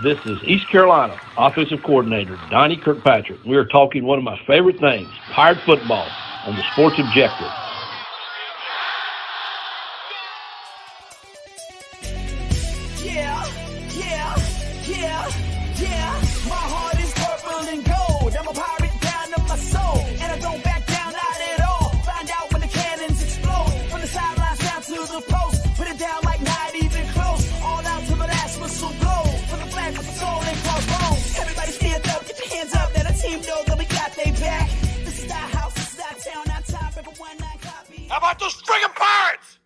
This is East Carolina Offensive Coordinator Donnie Kirkpatrick. We are talking one of my favorite things, Pirate football, on the Sports Objective. My heart is purple and gold. I'm a pirate down to my soul, and I don't back down, not at all. Find out when the cannons explode. From the sidelines down to the post, put it down like not even close. All out to the last whistle blow. From the flag with the soul and crossbones. Everybody stand up, get your hands up. Let the team know that we got they back. This is our house, this is our town, our time. Paper 19 copy. How about those friggin' Pirates?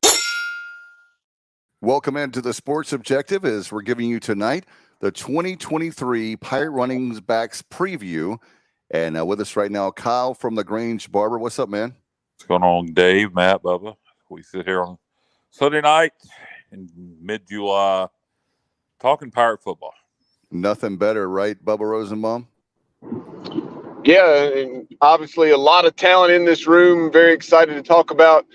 Welcome into the Sports Objective as we're giving you tonight the 2023 Pirate Running Backs preview. And with us right now, Kyle from the Grange Barber. What's up, man? What's going on, Dave, Matt, Bubba? We sit here on Sunday night in mid-July talking Pirate football. Nothing better, right, Bubba Rosenbaum? Yeah, and obviously a lot of talent in this room. Very excited to talk about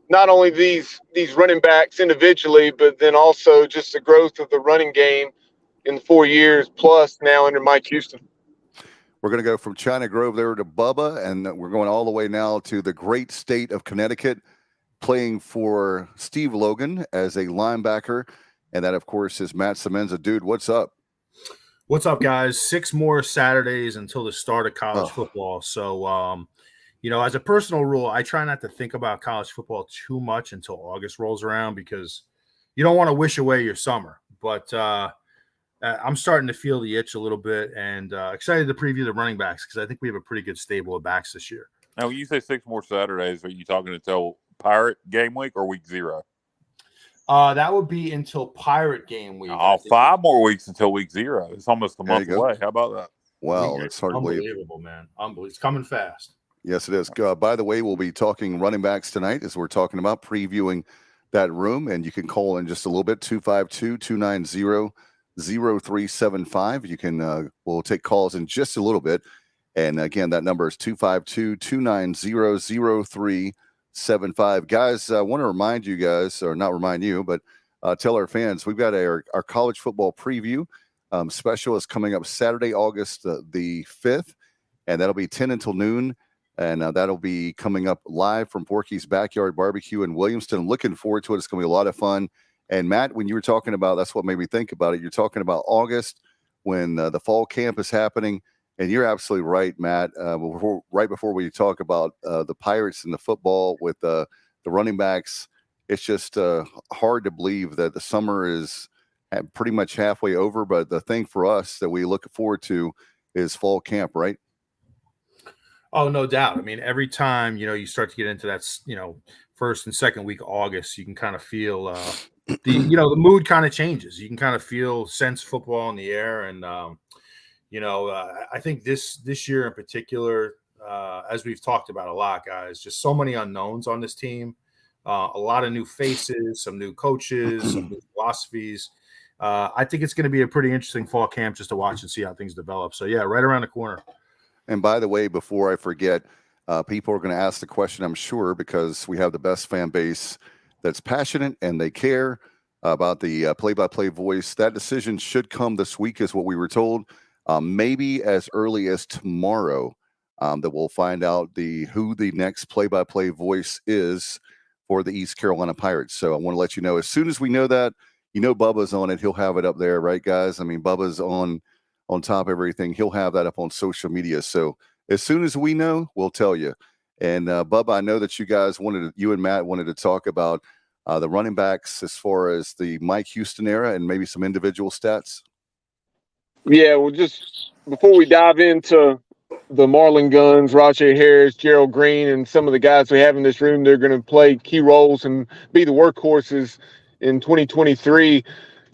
not only these running backs individually, but then also just the growth of the running game in the 4 years plus now under Mike Houston. We're going to go from China Grove there to Bubba, and we're going all the way now to the great state of Connecticut, playing for Steve Logan as a linebacker. And that, of course, is Matt Semenza. Dude, what's up? What's up, guys? 6 more Saturdays until the start of college football. So, as a personal rule, I try not to think about college football too much until August rolls around because you don't want to wish away your summer. But I'm starting to feel the itch a little bit and excited to preview the running backs because I think we have a pretty good stable of backs this year. Now, when you say 6 more Saturdays, are you talking until Pirate game week or week 0? That would be until Pirate game week. 5 more weeks until week 0. It's almost a month away. How about that? Wow, it's hard to believe. Unbelievable, man. Unbelievable. It's coming fast. Yes, it is. By the way, we'll be talking running backs tonight as we're talking about previewing that room. And you can call in just a little bit, 252-290-0375. You can, we'll take calls in just a little bit. And again, that number is 252-290-0375. Guys, I want to remind you guys, or not remind you, but tell our fans, we've got our college football preview special is coming up Saturday, August the 5th, and that'll be 10 until noon. And that'll be coming up live from Porky's Backyard Barbecue in Williamston. Looking forward to it. It's going to be a lot of fun. And Matt, when you were talking about, that's what made me think about it. You're talking about August when the fall camp is happening. And you're absolutely right, Matt. Right before we talk about the Pirates and the football with the running backs, it's just hard to believe that the summer is pretty much halfway over. But the thing for us that we look forward to is fall camp, right? Oh, no doubt. I mean, every time, you start to get into that, first and second week of August, you can kind of feel the mood kind of changes. You can kind of sense football in the air. And, I think this year in particular, as we've talked about a lot, guys, just so many unknowns on this team, a lot of new faces, some new coaches, some new philosophies. I think it's going to be a pretty interesting fall camp just to watch and see how things develop. So, yeah, right around the corner. And by the way, before I forget, people are going to ask the question, I'm sure, because we have the best fan base that's passionate and they care about the play-by-play voice. That decision should come this week is what we were told. Maybe as early as tomorrow that we'll find out who the next play-by-play voice is for the East Carolina Pirates. So I want to let you know, as soon as we know that, Bubba's on it. He'll have it up there, right, guys? I mean, Bubba's on top of everything. He'll have that up on social media. So as soon as we know, we'll tell you. And Bubba, I know that you and Matt wanted to talk about the running backs as far as the Mike Houston era and maybe some individual stats. Yeah, well, just before we dive into the Marlon Guns, Rahjai Harris, Gerald Green, and some of the guys we have in this room, they're going to play key roles and be the workhorses in 2023.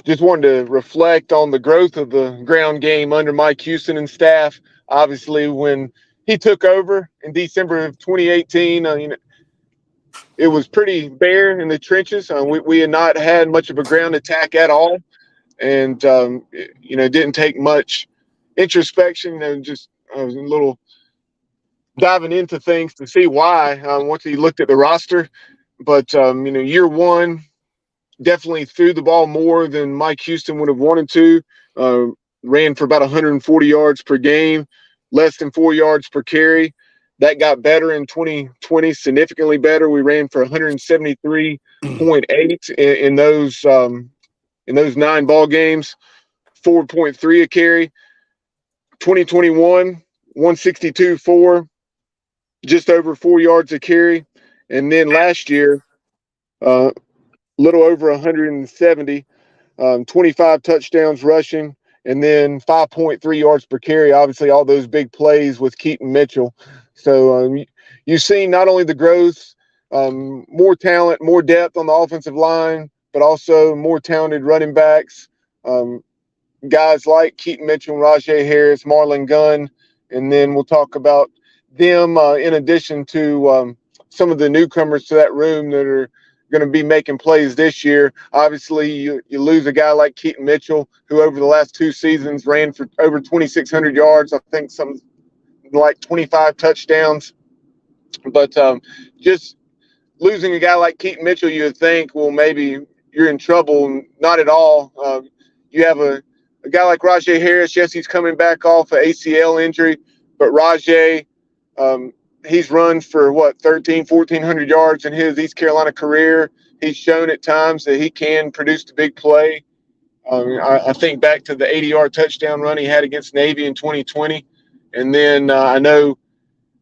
Just wanted to reflect on the growth of the ground game under Mike Houston and staff. Obviously, when he took over in December of 2018, it was pretty bare in the trenches. We had not had much of a ground attack at all. And, it didn't take much introspection and just I was a little diving into things to see why once he looked at the roster. But, year one, definitely threw the ball more than Mike Houston would have wanted to. ran for about 140 yards per game, less than 4 yards per carry. That got better in 2020, significantly better. We ran for 173.8 in those 9 ball games, 4.3 a carry. 2021, 162.4, just over 4 yards a carry. And then last year, little over 170, 25 touchdowns rushing, and then 5.3 yards per carry. Obviously, all those big plays with Keaton Mitchell. So you've seen not only the growth, more talent, more depth on the offensive line, but also more talented running backs. Guys like Keaton Mitchell, Rahjai Harris, Marlon Gunn, and then we'll talk about them in addition to some of the newcomers to that room that are going to be making plays this year. Obviously, you lose a guy like Keaton Mitchell, who over the last 2 seasons ran for over 2,600 yards. I think something like 25 touchdowns. But just losing a guy like Keaton Mitchell, you would think, well, maybe you're in trouble. Not at all. You have a guy like Rahjai Harris. Yes, he's coming back off an ACL injury, but Rahjai, he's run for 1,400 yards in his East Carolina career. He's shown at times that he can produce the big play. I think back to the 80-yard touchdown run he had against Navy in 2020. And then I know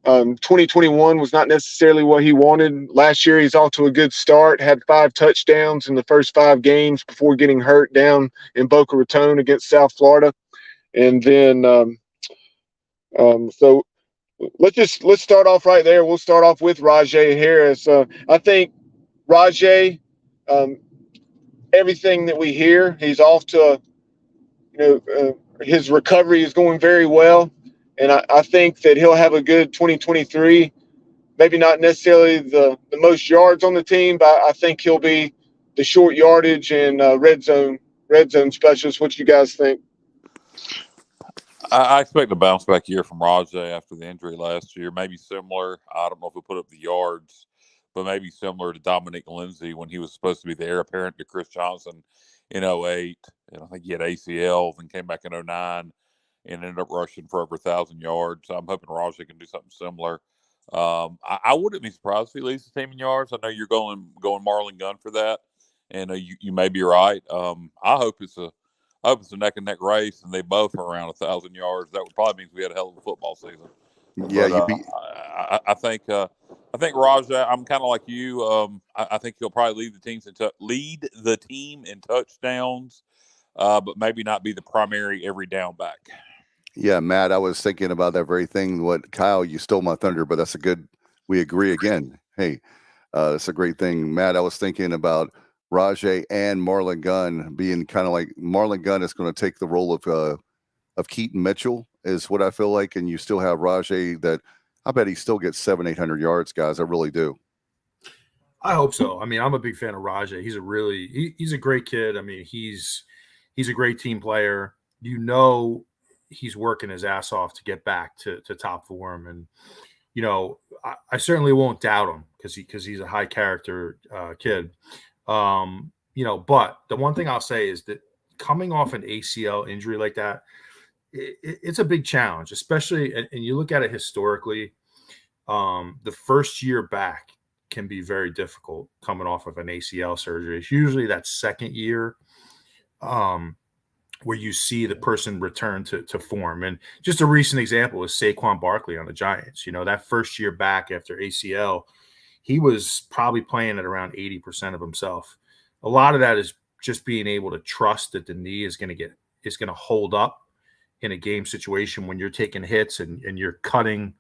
2021 was not necessarily what he wanted. Last year, he's off to a good start, had 5 touchdowns in the first 5 games before getting hurt down in Boca Raton against South Florida. And then so let's start off right there. We'll start off with Rahjai Harris. I think Rahjai, everything that we hear, he's off to his recovery is going very well. And I think that he'll have a good 2023. Maybe not necessarily the most yards on the team, but I think he'll be the short yardage and red zone specialist. What you guys think? I expect a bounce back year from Rahjai after the injury last year. Maybe similar. I don't know if he'll put up the yards, but maybe similar to Dominic Lindsay when he was supposed to be the heir apparent to Chris Johnson in 2008. And I think he had ACL and came back in 2009 and ended up rushing for over 1,000 yards. So I'm hoping Rahjai can do something similar. I wouldn't be surprised if he leads the team in yards. I know you're going Marlon Gunn for that, and you may be right. I hope it's a neck and neck race, and they both are around 1,000 yards. That would probably mean we had a hell of a football season. Yeah, but, I think Rahjai. I'm kind of like you. I think he'll probably lead the team in touchdowns, but maybe not be the primary every down back. Yeah, Matt, I was thinking about that very thing. What, Kyle, you stole my thunder, but that's we agree again. Hey, that's a great thing. Matt, I was thinking about Rahjai and Marlon Gunn being kind of like Marlon Gunn is going to take the role of Keaton Mitchell is what I feel like. And you still have Rahjai that I bet he still gets 700-800 yards, guys. I really do. I hope so. I mean, I'm a big fan of Rahjai. He's a great kid. I mean, he's a great team player. He's working his ass off to get back to top form. And, I certainly won't doubt him because he's a high character kid. But the one thing I'll say is that coming off an ACL injury like that, it's a big challenge, especially, and you look at it historically, the first year back can be very difficult coming off of an ACL surgery. It's usually that second year where you see the person return to form. And just a recent example is Saquon Barkley on the Giants. That first year back after ACL, he was probably playing at around 80% of himself. A lot of that is just being able to trust that the knee is going to hold up in a game situation when you're taking hits and you're cutting,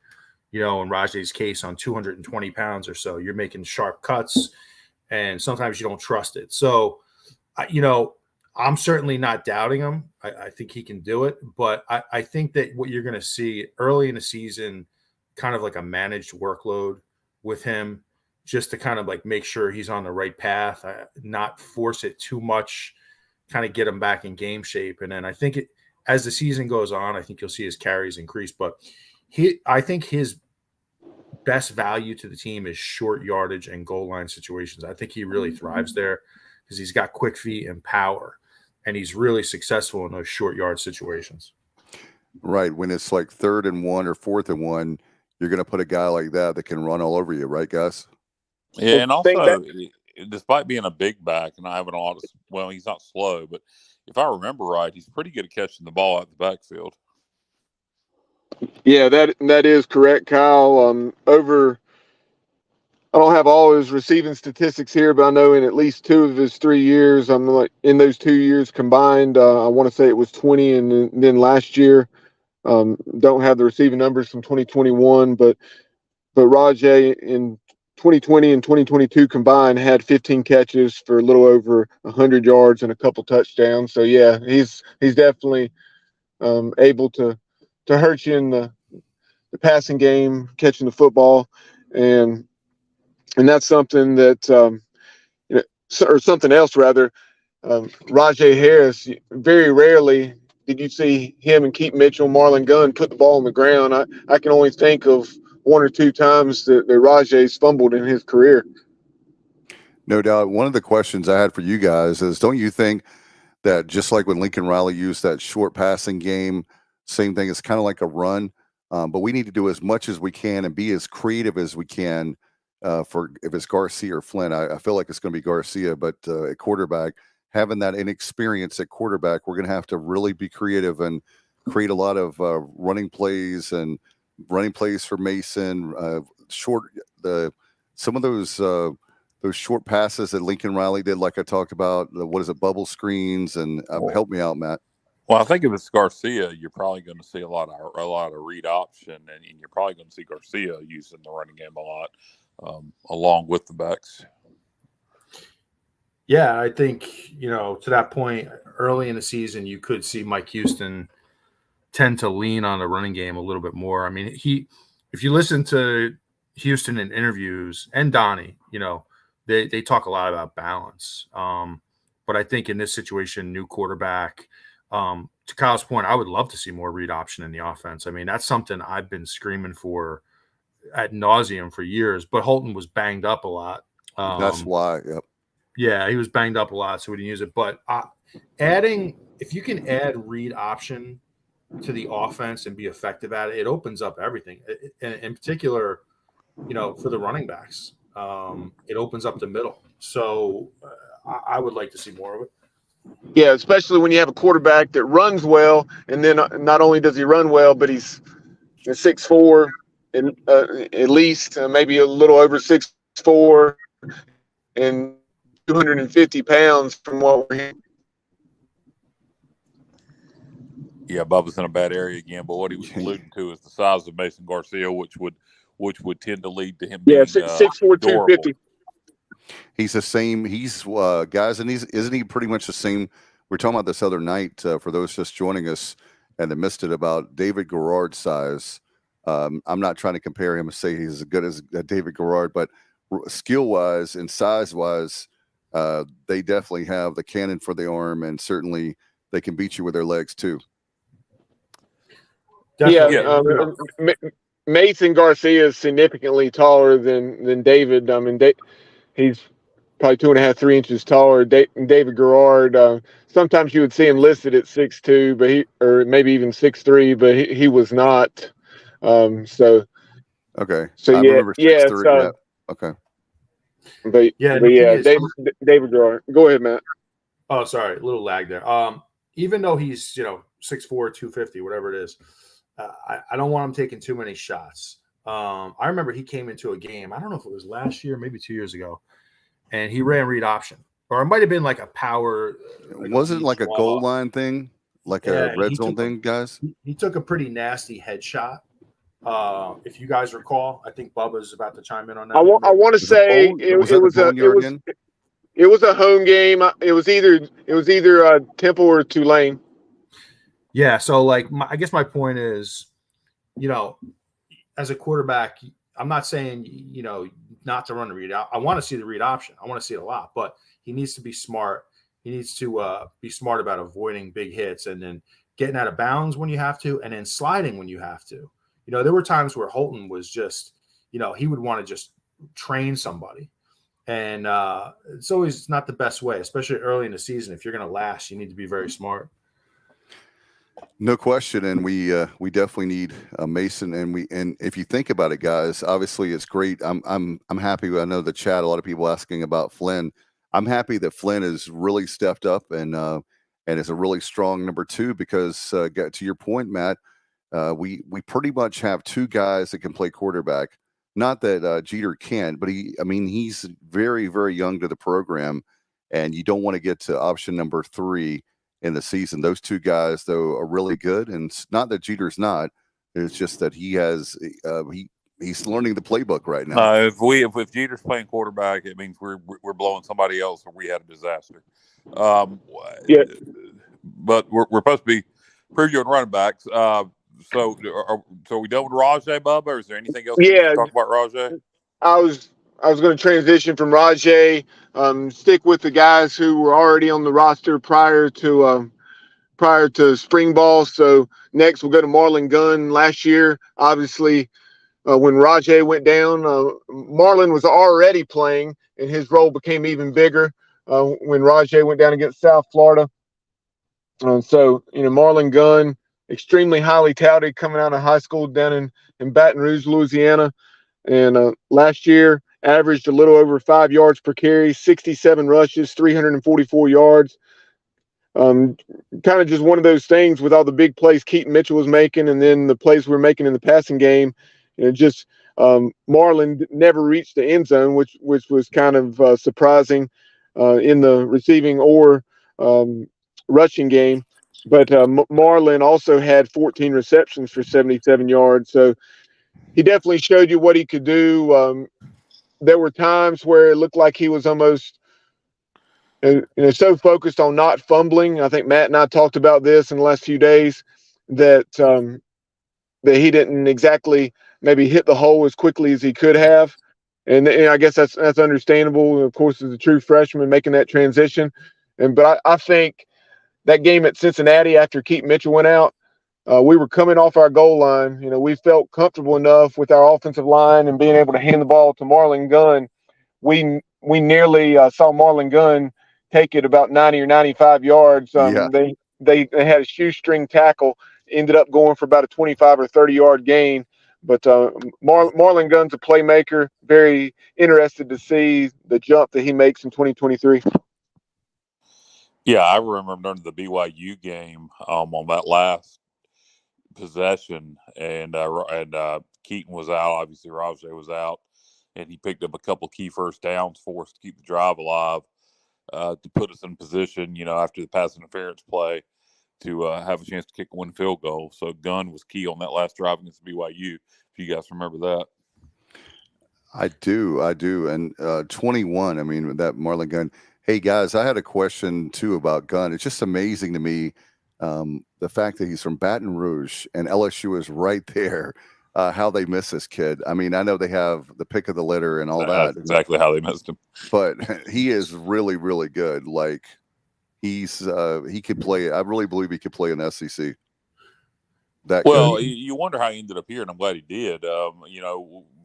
in Rahjai's case on 220 pounds or so, you're making sharp cuts and sometimes you don't trust it. So, I'm certainly not doubting him. I think he can do it, but I think that what you're going to see early in the season, kind of like a managed workload with him, just to kind of like make sure he's on the right path, not force it too much, kind of get him back in game shape. And then I think as the season goes on, I think you'll see his carries increase. But I think his best value to the team is short yardage and goal line situations. I think he really thrives there because he's got quick feet and power. and he's really successful in those short yard situations. Right. When it's like 3rd and 1 or 4th and 1, you're going to put a guy like that can run all over you, right, guys? Yeah, and also, despite being a big back and having a lot of, well, he's not slow, but if I remember right, he's pretty good at catching the ball out the backfield. Yeah, that is correct, Kyle. I don't have all his receiving statistics here, but I know in at least 2 of his 3 years, in those 2 years combined, I want to say it was 20, and then last year, don't have the receiving numbers from 2021, but Rahjai in 2020 and 2022 combined had 15 catches for a little over 100 yards and a couple touchdowns. So yeah, he's definitely able to hurt you in the passing game, catching the football, and that's something that or something else rather. Rahjai Harris, very rarely did you see him and Keaton Mitchell, Marlon Gunn put the ball on the ground. I can only think of 1 or 2 times that Rahjai's fumbled in his career. No doubt. One of the questions I had for you guys is, don't you think that just like when Lincoln Riley used that short passing game, same thing, it's kind of like a run, but we need to do as much as we can and be as creative as we can for if it's Garcia or Flynn. I feel like it's going to be Garcia, but at quarterback, having that inexperience at quarterback, we're going to have to really be creative and create a lot of running plays for Mason, some of those short passes that Lincoln Riley did, like I talked about, bubble screens, and help me out, Matt. Well, I think if it's Garcia, you're probably going to see a lot of read option, and you're probably going to see Garcia using the running game a lot, along with the backs. Yeah, I think, to that point, early in the season, you could see Mike Houston tend to lean on the running game a little bit more. I mean, if you listen to Houston in interviews and Donnie, they talk a lot about balance. But I think in this situation, new quarterback, to Kyle's point, I would love to see more read option in the offense. I mean, that's something I've been screaming for ad nauseum for years, but Holton was banged up a lot. That's why. Yep. Yeah, he was banged up a lot, so we didn't use it. But if you can add read option to the offense and be effective at it, it opens up everything. In particular, for the running backs, it opens up the middle. So I would like to see more of it. Yeah, especially when you have a quarterback that runs well, and then not only does he run well, but he's 6'4", and at least maybe a little over 6'4", and 250 pounds from what we're hearing. Yeah, Bubba's in a bad area again, but what he was alluding to is the size of Mason Garcia, which would tend to lead to him being 6'4", 250. He's the same. He's guys, and isn't he pretty much the same? We were talking about this other night for those just joining us and they missed it, about David Garrard's size. I'm not trying to compare him and say he's as good as David Garrard, but skill wise and size wise, they definitely have the cannon for the arm, and certainly they can beat you with their legs too. Definitely. Yeah, Mason Garcia is significantly taller than David. I mean, he's probably 2.5, 3 inches taller. David Garrard, sometimes you would see him listed at 6'2", or maybe even 6'3", but he was not. Okay. So I remember 6'3". Okay. But David Garrard. Go ahead, Matt. Oh, sorry, a little lag there. Even though he's 6'4", 250, whatever it is, I don't want him taking too many shots. I remember he came into a game, I don't know if it was last year, maybe 2 years ago, and he ran read option. Or it might have been like a power. Wasn't like a goal line thing, like a red zone thing, guys? He took a pretty nasty headshot. If you guys recall, I think Bubba's about to chime in on that. I want to say it was a home game. It was either Temple or Tulane. Yeah, so I guess my point is, as a quarterback, I'm not saying not to run the read out. I want to see the read option. I want to see it a lot, but he needs to be smart. He needs to be smart about avoiding big hits and then getting out of bounds when you have to, and then sliding when you have to. There were times where Holton was just, he would want to just train somebody. And it's always not the best way, especially early in the season. If you're going to last, you need to be very smart. No question, and we definitely need Mason. And if you think about it, guys, obviously it's great. I'm happy. I know the chat. A lot of people asking about Flynn. I'm happy that Flynn has really stepped up and is a really strong number 2 because to your point, Matt, we pretty much have 2 guys that can play quarterback. Not that Jeter can't, but he's very, very young to the program, and you don't want to get to option number 3 in the season. Those 2 guys, though, are really good, and it's not that Jeter's not. It's just that he has he's learning the playbook right now. If Jeter's playing quarterback, it means we're blowing somebody else, or we had a disaster. Yeah. But we're supposed to be previewing running backs. So are we done with Rahjai, Bubba, or is there anything else you want to talk about Rahjai? I was going to transition from Rahjai, stick with the guys who were already on the roster prior to spring ball. So next we'll go to Marlon Gunn. Last year, obviously, when Rahjai went down, Marlon was already playing, and his role became even bigger when Rahjai went down against South Florida. So Marlon Gunn, extremely highly touted coming out of high school down in Baton Rouge, Louisiana. And last year averaged a little over 5 yards per carry, 67 rushes, 344 yards. Kind of just one of those things with all the big plays Keaton Mitchell was making, and then the plays we're making in the passing game. Marlon never reached the end zone, which was kind of surprising in the receiving or rushing game. But Marlon also had 14 receptions for 77 yards. So he definitely showed you what he could do. There were times where it looked like he was almost so focused on not fumbling. I think Matt and I talked about this in the last few days, that he didn't exactly maybe hit the hole as quickly as he could have. And I guess that's understandable. Of course, as a true freshman making that transition. But I think that game at Cincinnati after Keaton Mitchell went out, we were coming off our goal line. We felt comfortable enough with our offensive line and being able to hand the ball to Marlon Gunn. We nearly saw Marlon Gunn take it about 90 or 95 yards. They had a shoestring tackle, ended up going for about a 25 or 30-yard gain. But Marlon Gunn's a playmaker. Very interested to see the jump that he makes in 2023. Yeah, I remember during the BYU game on that last possession, and Keaton was out. Obviously, Rahjai was out, and he picked up a couple key first downs for us to keep the drive alive, to put us in position, after the pass interference play, to have a chance to kick a win field goal. So Gunn was key on that last drive against BYU, if you guys remember that. I do. And 21, that Marlon Gunn. Hey, guys, I had a question, too, about Gunn. It's just amazing to me, the fact that he's from Baton Rouge and LSU is right there, how they miss this kid. I know they have the pick of the litter and all that. That's exactly how they missed him. But he is really, really good. Like, he could play. I really believe he could play in the SEC. You wonder how he ended up here, and I'm glad he did.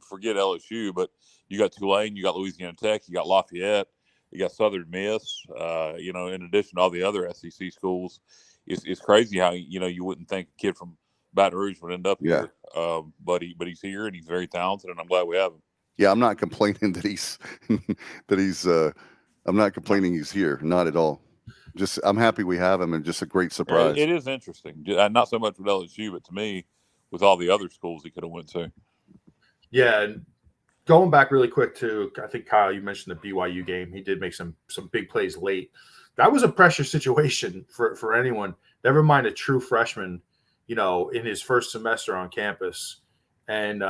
Forget LSU, but you got Tulane, you got Louisiana Tech, you got Lafayette, you got Southern Miss. In addition to all the other SEC schools, it's crazy how you wouldn't think a kid from Baton Rouge would end up here. But he's here, and he's very talented, and I'm glad we have him. Yeah, I'm not complaining that he's I'm not complaining he's here, not at all. Just I'm happy we have him, and just a great surprise. It is interesting, not so much with LSU, but to me, with all the other schools he could have went to. Yeah, and going back really quick to, I think Kyle, you mentioned the BYU game. He did make some big plays late. That was a pressure situation for anyone. Never mind a true freshman, in his first semester on campus. And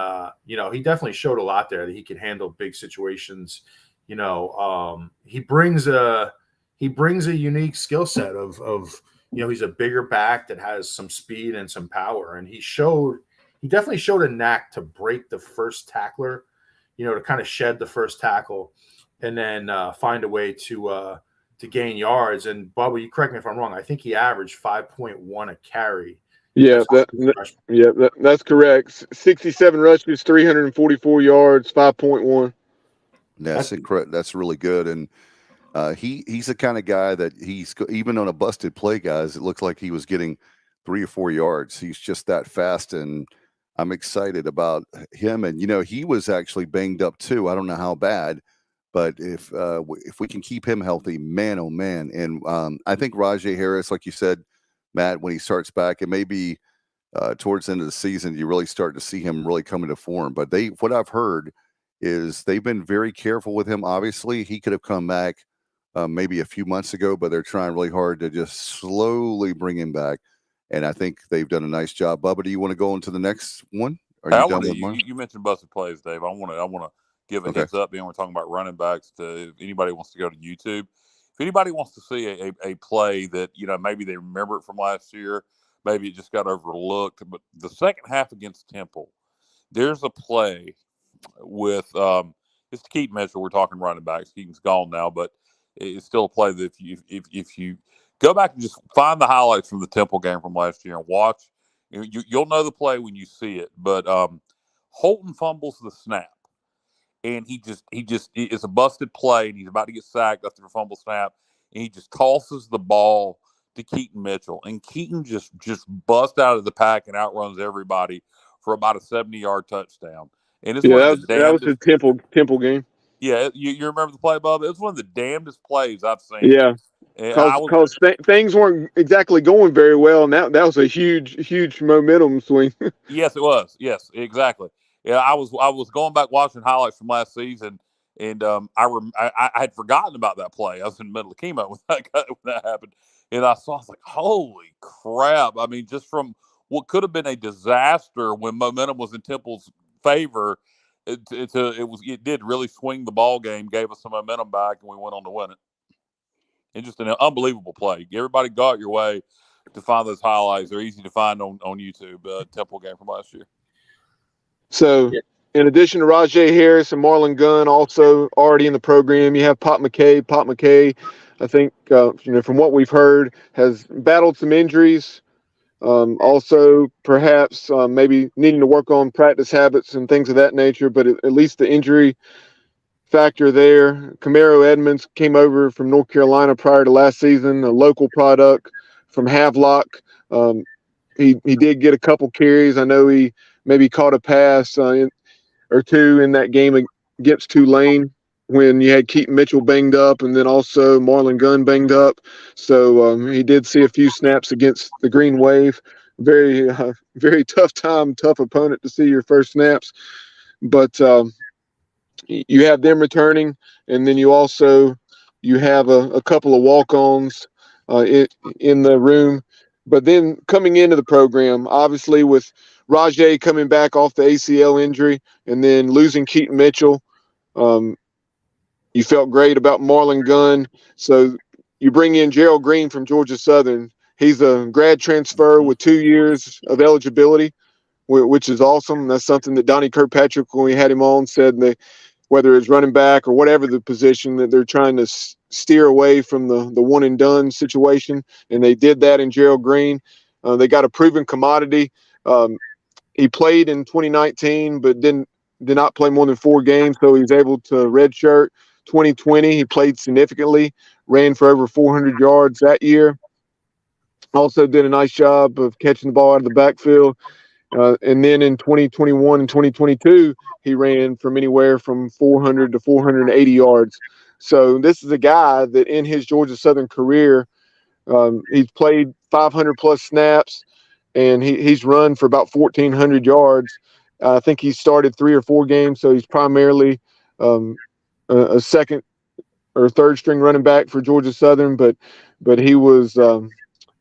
he definitely showed a lot there that he could handle big situations. He brings a unique skill set of he's a bigger back that has some speed and some power, and he definitely showed a knack to break the first tackler, to kind of shed the first tackle, and then find a way to gain yards. And Bubba, you correct me if I'm wrong. I think he averaged 5.1 a carry. Yeah, that's correct. 67 rushes, 344 yards, 5.1. That's really good. And he's the kind of guy that even on a busted play, guys, it looks like he was getting 3 or 4 yards. He's just that fast, and I'm excited about him. And he was actually banged up too. I don't know how bad, but if we can keep him healthy, man, oh man. And I think Rahjai Harris, like you said, Matt, when he starts back, it may be towards the end of the season, you really start to see him really come into form. But what I've heard is they've been very careful with him. Obviously, he could have come back maybe a few months ago, but they're trying really hard to just slowly bring him back. And I think they've done a nice job. Bubba, do you want to go into the next one? Are you done with mine? You mentioned busted plays, Dave. I want to give a heads up. Then we're talking about running backs. If anybody wants to go to YouTube, if anybody wants to see a play that maybe they remember it from last year, maybe it just got overlooked. But the second half against Temple, there's a play with it's Keaton Mitchell. We're talking running backs. Keaton's gone now, but it's still a play that if you go back and just find the highlights from the Temple game from last year and watch, you'll know the play when you see it. But Holton fumbles the snap, and it's a busted play, and he's about to get sacked after the fumble snap, and he just tosses the ball to Keaton Mitchell, and Keaton just busts out of the pack and outruns everybody for about a 70-yard touchdown. And it's that was the Temple game. Yeah, you remember the play, Bubba? It was one of the damnedest plays I've seen. Yeah, because things weren't exactly going very well, and that was a huge momentum swing. Yes, it was. Yes, exactly. Yeah, I was going back watching highlights from last season, and I had forgotten about that play. I was in the middle of chemo when that happened, and I was like, holy crap! I mean, just from what could have been a disaster when momentum was in Temple's favor, it did really swing the ball game, gave us some momentum back, and we went on to win it. And just an unbelievable play. Everybody got your way to find those highlights. They're easy to find on YouTube. Temple game from last year. So, in addition to Rahjai Harris and Marlon Gunn, also already in the program, you have Pop McKay. Pop McKay, I think, from what we've heard, has battled some injuries. Also, perhaps maybe needing to work on practice habits and things of that nature, but at least the injury factor there. Camaro Edmonds came over from North Carolina prior to last season, a local product from Havelock. He did get a couple carries. I know he maybe caught a pass or two in that game against Tulane when you had Keaton Mitchell banged up and then also Marlon Gunn banged up. So he did see a few snaps against the Green Wave. Very, very tough opponent to see your first snaps. But you have them returning, and then you have a couple of walk-ons in the room. But then coming into the program, obviously with Rahjai coming back off the ACL injury and then losing Keaton Mitchell, you felt great about Marlon Gunn. So you bring in Gerald Green from Georgia Southern. He's a grad transfer with 2 years of eligibility, which is awesome. That's something that Donnie Kirkpatrick, when we had him on, said that whether it's running back or whatever the position, that they're trying to steer away from the one and done situation. And they did that in Gerald Green. They got a proven commodity. He played in 2019, but did not play more than 4 games. So he was able to redshirt. 2020, he played significantly, ran for over 400 yards that year. Also did a nice job of catching the ball out of the backfield. And then in 2021 and 2022, he ran from anywhere from 400 to 480 yards. So this is a guy that in his Georgia Southern career, he's played 500 plus snaps, and he's run for about 1,400 yards. I think he started 3 or 4 games, so he's primarily a second or third string running back for Georgia Southern. But he was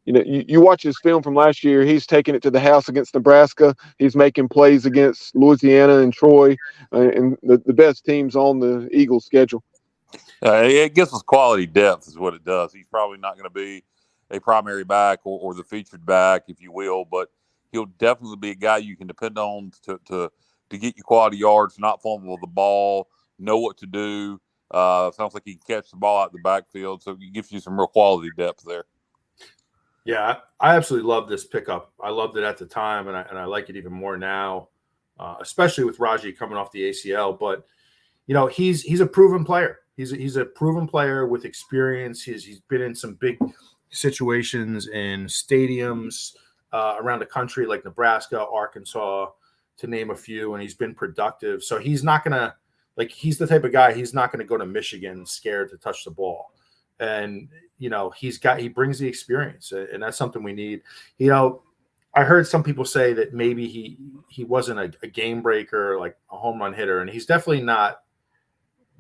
you watch his film from last year, he's taking it to the house against Nebraska. He's making plays against Louisiana and Troy, and the best teams on the Eagles schedule. It gives us quality depth is what it does. He's probably not going to be a primary back or the featured back, if you will, but he'll definitely be a guy you can depend on to get you quality yards, not fumble the ball, know what to do. Sounds like he can catch the ball out of the backfield, so it gives you some real quality depth there. Yeah, I absolutely love this pickup. I loved it at the time, and I like it even more now, especially with Rahjai coming off the ACL. But, he's a proven player. He's a proven player with experience. He's been in some big situations in stadiums around the country, like Nebraska, Arkansas, to name a few, and he's been productive. So he's not gonna he's the type of guy. He's not gonna go to Michigan scared to touch the ball, and he brings the experience, and that's something we need. I heard some people say that maybe he wasn't a game breaker, like a home run hitter, and he's definitely not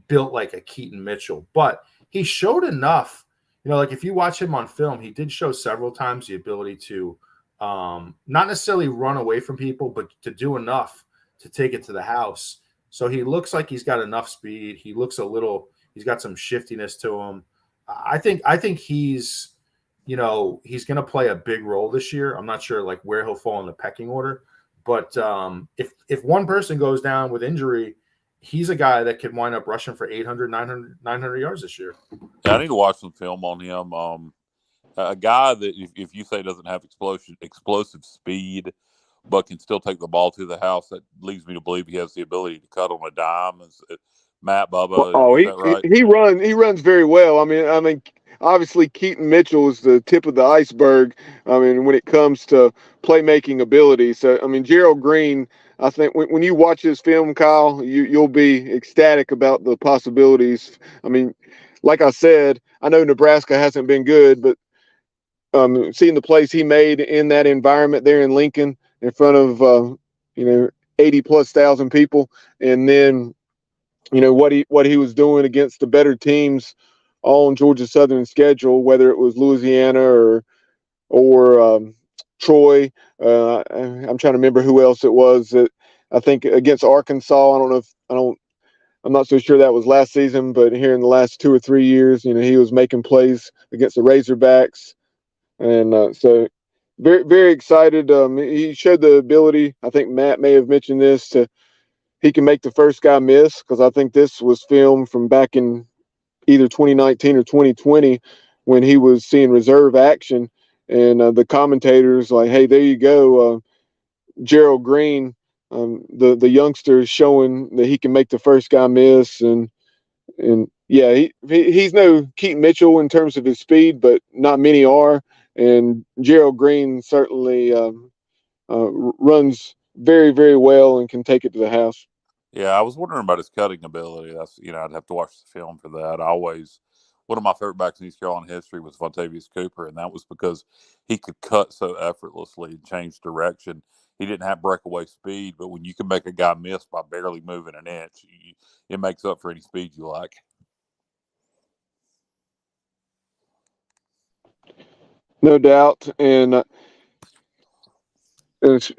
built like a Keaton Mitchell, but he showed enough. If you watch him on film, he did show several times the ability to not necessarily run away from people, but to do enough to take it to the house. So he looks like he's got enough speed. He's got some shiftiness to him. I think he's going to play a big role this year. I'm not sure where he'll fall in the pecking order, but if one person goes down with injury, he's a guy that could wind up rushing for 800, 900 yards this year. Yeah, I need to watch some film on him. A guy that if you say doesn't have explosive speed, but can still take the ball to the house, that leads me to believe he has the ability to cut on a dime. Matt Bubba, is that right? He runs very well. I mean, obviously Keaton Mitchell is the tip of the iceberg. I mean, when it comes to playmaking ability. So, I mean, Gerald Green, I think when you watch his film, Kyle, you'll be ecstatic about the possibilities. I mean, like I said, I know Nebraska hasn't been good, but seeing the plays he made in that environment there in Lincoln in front of 80,000+ people, and then what he was doing against the better teams on Georgia Southern schedule, whether it was Louisiana or Troy. I'm trying to remember who else it was that I think against Arkansas. I'm not so sure that was last season, but here in the last 2 or 3 years, he was making plays against the Razorbacks, and so very, very excited. He showed the ability. I think Matt may have mentioned this. He can make the first guy miss, because I think this was filmed from back in either 2019 or 2020 when he was seeing reserve action, and the commentators like, "Hey, there you go, Gerald Green, the youngster, is showing that he can make the first guy miss." And yeah, he's no Keaton Mitchell in terms of his speed, but not many are. And Gerald Green certainly runs very, very well and can take it to the house. Yeah, I was wondering about his cutting ability. That's I'd have to watch the film for that. One of my favorite backs in East Carolina history was Vontavious Cooper, and that was because he could cut so effortlessly and change direction. He didn't have breakaway speed, but when you can make a guy miss by barely moving an inch, it makes up for any speed you like. No doubt. And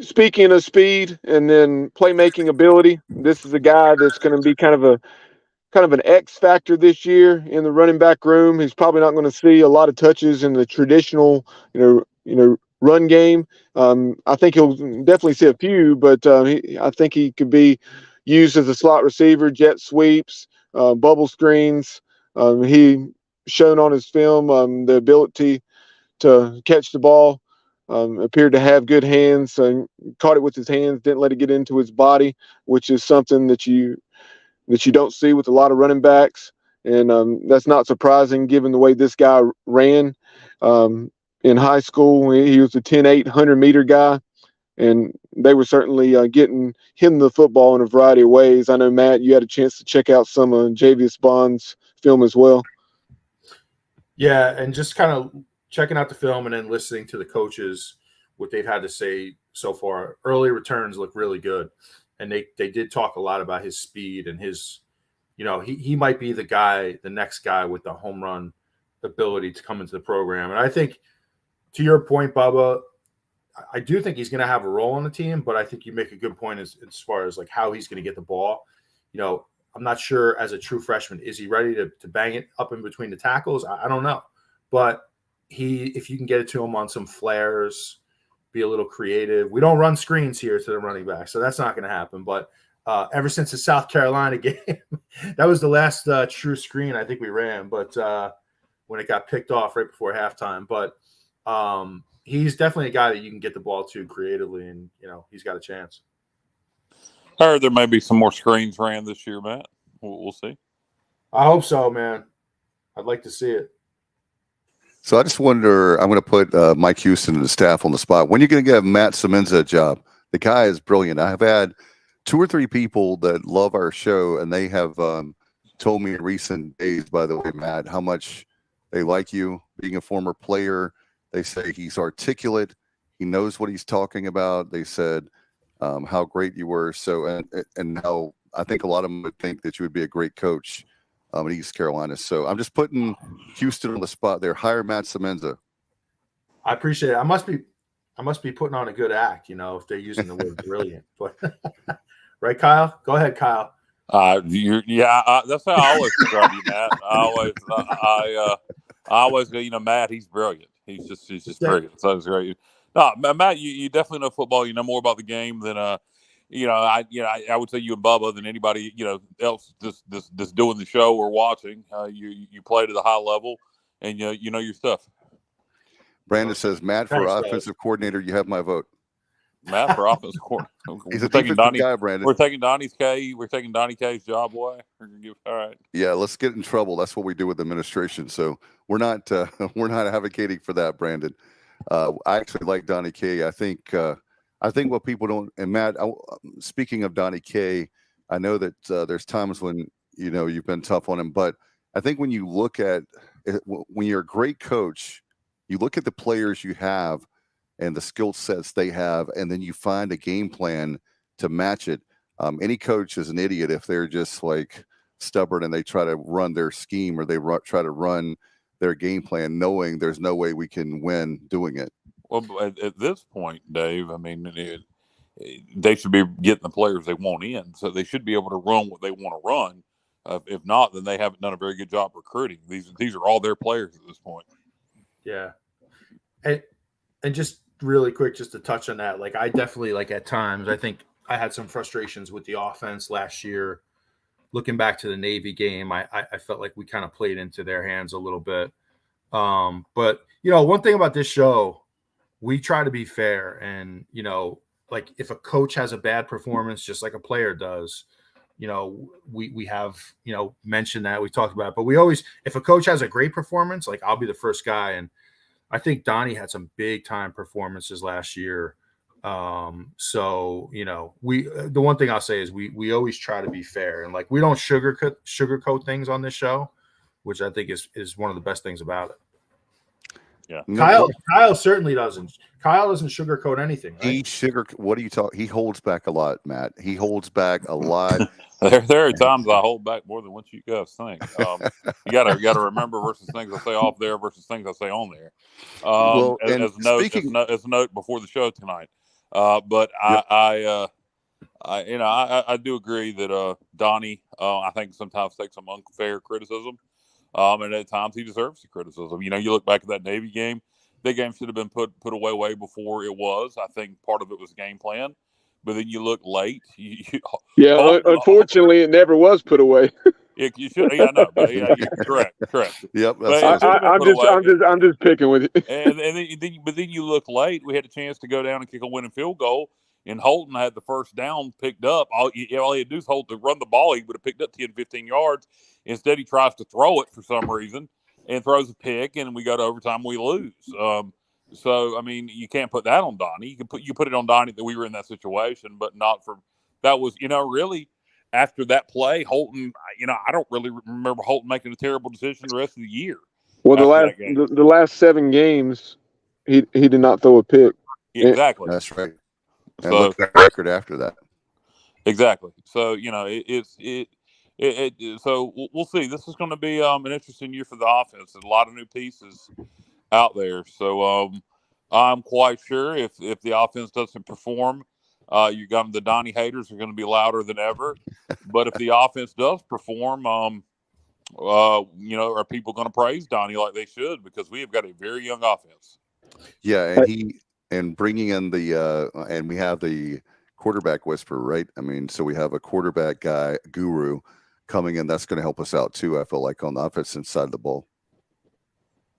speaking of speed and then playmaking ability, this is a guy that's going to be kind of an X factor this year in the running back room. He's probably not going to see a lot of touches in the traditional, run game. I think he'll definitely see a few, but I think he could be used as a slot receiver, jet sweeps, bubble screens. He shown on his film the ability to catch the ball. Appeared to have good hands, and caught it with his hands, didn't let it get into his body, which is something that you don't see with a lot of running backs. And that's not surprising given the way this guy ran in high school. He was a 10.8 100-meter guy, and they were certainly getting him the football in a variety of ways. I know, Matt, you had a chance to check out some of Javius Bond's film as well. Yeah, and just kind of checking out the film and then listening to the coaches, what they've had to say so far. Early returns look really good. And they did talk a lot about his speed and his, he might be the next guy with the home run ability to come into the program. And I think, to your point, Bubba, I do think he's going to have a role on the team, but I think you make a good point as far as how he's going to get the ball. I'm not sure as a true freshman, is he ready to bang it up in between the tackles? I don't know. But if you can get it to him on some flares, be a little creative. We don't run screens here to the running back, so that's not going to happen. But ever since the South Carolina game, that was the last true screen I think we ran. But when it got picked off right before halftime, but he's definitely a guy that you can get the ball to creatively, and he's got a chance. I heard there may be some more screens ran this year, Matt. we'll see. I hope so, man. I'd like to see it. So I just wonder, I'm going to put Mike Houston and the staff on the spot. When are you going to give Matt Semenza a job? The guy is brilliant. I have had 2 or 3 people that love our show, and they have told me in recent days, by the way, Matt, how much they like you being a former player. They say he's articulate. He knows what he's talking about. They said how great you were. So, and how I think a lot of them would think that you would be a great coach in East Carolina. So I'm just putting Houston on the spot there. Hire Matt Semenza. I appreciate it. I must be putting on a good act, if they're using the word brilliant. But right, Kyle? Go ahead, Kyle. That's how I always describe you, Matt. I always go, Matt, he's brilliant. He's just brilliant. So it's great. No, Matt, you definitely know football. You know more about the game than I would say you and Bubba than anybody else just doing the show or watching. You played at a high level, and you know your stuff. Brandon says, Matt, for offensive coordinator, you have my vote. Matt for offensive coordinator. He's a defensive guy, Brandon. We're taking Donnie K's job away. All right. Yeah, let's get in trouble. That's what we do with the administration. So we're not advocating for that, Brandon. I actually like Donnie K. I think what people don't, and Matt, speaking of Donnie K, I know that there's times when you've been tough on him, but I think when you look at when you're a great coach, you look at the players you have and the skill sets they have, and then you find a game plan to match it. Any coach is an idiot if they're just like stubborn and they try to run their scheme or they try to run their game plan knowing there's no way we can win doing it. Well, at this point, Dave, I mean, they should be getting the players they want in, so they should be able to run what they want to run. If not, then they haven't done a very good job recruiting. These are all their players at this point. Yeah. And just really quick, just to touch on that, like I definitely, like at times, I think I had some frustrations with the offense last year. Looking back to the Navy game, I felt like we kind of played into their hands a little bit. But, one thing about this show, we try to be fair. And, like if a coach has a bad performance, just like a player does, we have, mentioned that, we talked about it. But we always, if a coach has a great performance, like I'll be the first guy. And I think Donnie had some big time performances last year. So, the one thing I'll say is we always try to be fair, and like, we don't sugarcoat things on this show, which I think is one of the best things about it. Yeah. Kyle certainly doesn't. Kyle doesn't sugarcoat anything. Right? What are you talking? He holds back a lot, Matt. He holds back a lot. There are times I hold back more than what you guys think. You gotta remember versus things I say off there versus things I say on there. As a note before the show tonight. But yep. I do agree that Donnie, I think sometimes takes some unfair criticism, and at times he deserves the criticism. You look back at that Navy game. That game should have been put away way before it was. I think part of it was game plan. But then you look late. Unfortunately, it never was put away. You should. Yeah, no, but yeah, correct. Yep. I'm just picking with you. But then you look late. We had a chance to go down and kick a winning field goal, and Holton had the first down picked up. All he had to do is to run the ball. He would have picked up 10, 15 yards. Instead, he tries to throw it for some reason and throws a pick, and we go to overtime. We lose. So, I mean, you can't put that on Donnie. You put it on Donnie that we were in that situation, but not for that was, really after that play, Holton, I don't really remember Holton making a terrible decision the rest of the year. Well, the last 7 games, he did not throw a pick. Exactly. That's right. And look at the record after that. Exactly. So, so we'll see. This is going to be an interesting year for the offense. There's a lot of new pieces out there. So I'm quite sure if the offense doesn't perform, the Donnie haters are going to be louder than ever. But if the offense does perform, are people going to praise Donnie like they should? Because we have got a very young offense. Yeah, and bringing in and we have the quarterback whisperer, right? I mean, so we have a quarterback guy, guru, coming in. That's going to help us out too, I feel like, on the offensive side of the ball.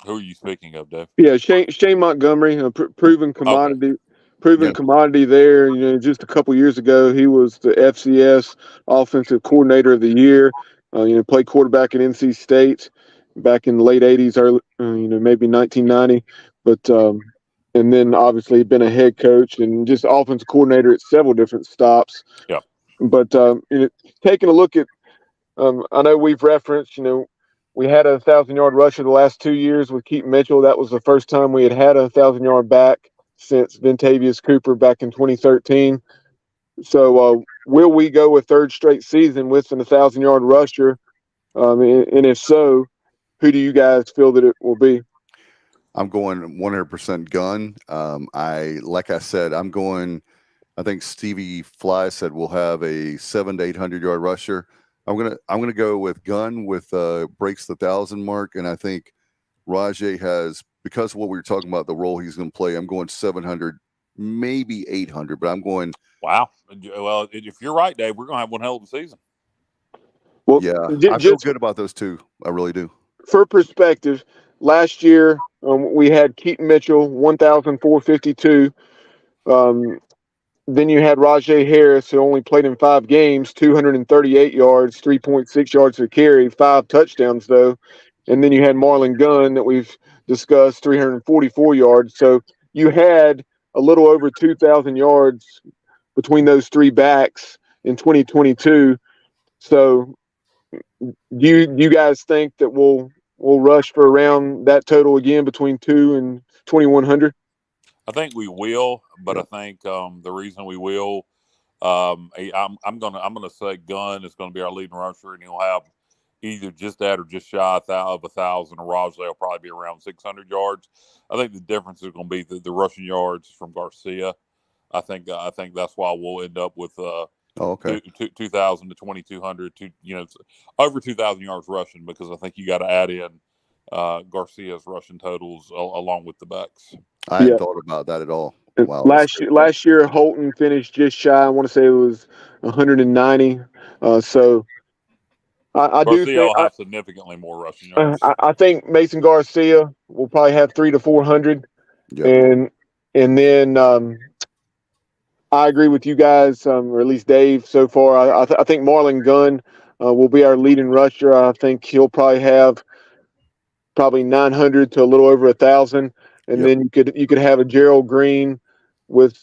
Who are you speaking of, Dave? Yeah, Shane Montgomery, a proven commodity. proven Yep. commodity there. You know, just a couple years ago, he was the FCS Offensive Coordinator of the Year. You know, played quarterback at NC State back in the late '80s, early, you know, maybe 1990. But and then obviously been a head coach and just offensive coordinator at several different stops. Yeah. But you know, taking a look at, I know we've referenced, you know, we had a 1,000-yard rusher the last 2 years with Keaton Mitchell. That was the first time we had a 1,000-yard back since Ventavious Cooper back in 2013. So will we go a third straight season with an 1,000-yard rusher? And if so, who do you guys feel that it will be? I'm going 100% Gunn. Like I said, I'm going. I think Stevie Fly said we'll have a 700 to 800-yard rusher. I'm gonna go with Gunn with breaks the 1,000 mark, and I think Rahjai has, because of what we were talking about, the role he's going to play. I'm going 700, maybe 800, but I'm going. Wow. Well, if you're right, Dave, we're going to have one hell of a season. Well, Yeah, I feel just good about those two. I really do. for perspective, last year we had Keaton Mitchell 1,452. Then you had Rahjai Harris, who only played in 5 games, 238 yards, 3.6 yards per carry, 5 touchdowns though. And then you had Marlon Gunn that we've discussed, 344 yards. So you had a little over 2,000 yards between those 3 backs in 2022. So do you guys think that we'll rush for around that total again between 2 and 2,100? I think we will, but I think the reason we will, I'm gonna say Gunn is going to be our leading rusher, and he'll have either just that or just shy of 1,000. Or Rahjai will probably be around 600 yards. I think the difference is going to be the rushing yards from Garcia. I think that's why we'll end up with 2,000 to 2,200 to over 2,000 yards rushing, because I think you got to add in Garcia's rushing totals along with the backs. I hadn't thought about that at all. Wow. Last year, Holton finished just shy. I want to say it was 190. So I do Garcia think will have significantly more rushing yards. I think Mason Garcia will probably have 300 to 400. Yep. And then I agree with you guys, or at least Dave so far. I think Marlon Gunn will be our leading rusher. I think he'll probably have 900 to a little over 1,000. And then you could have a Gerald Green with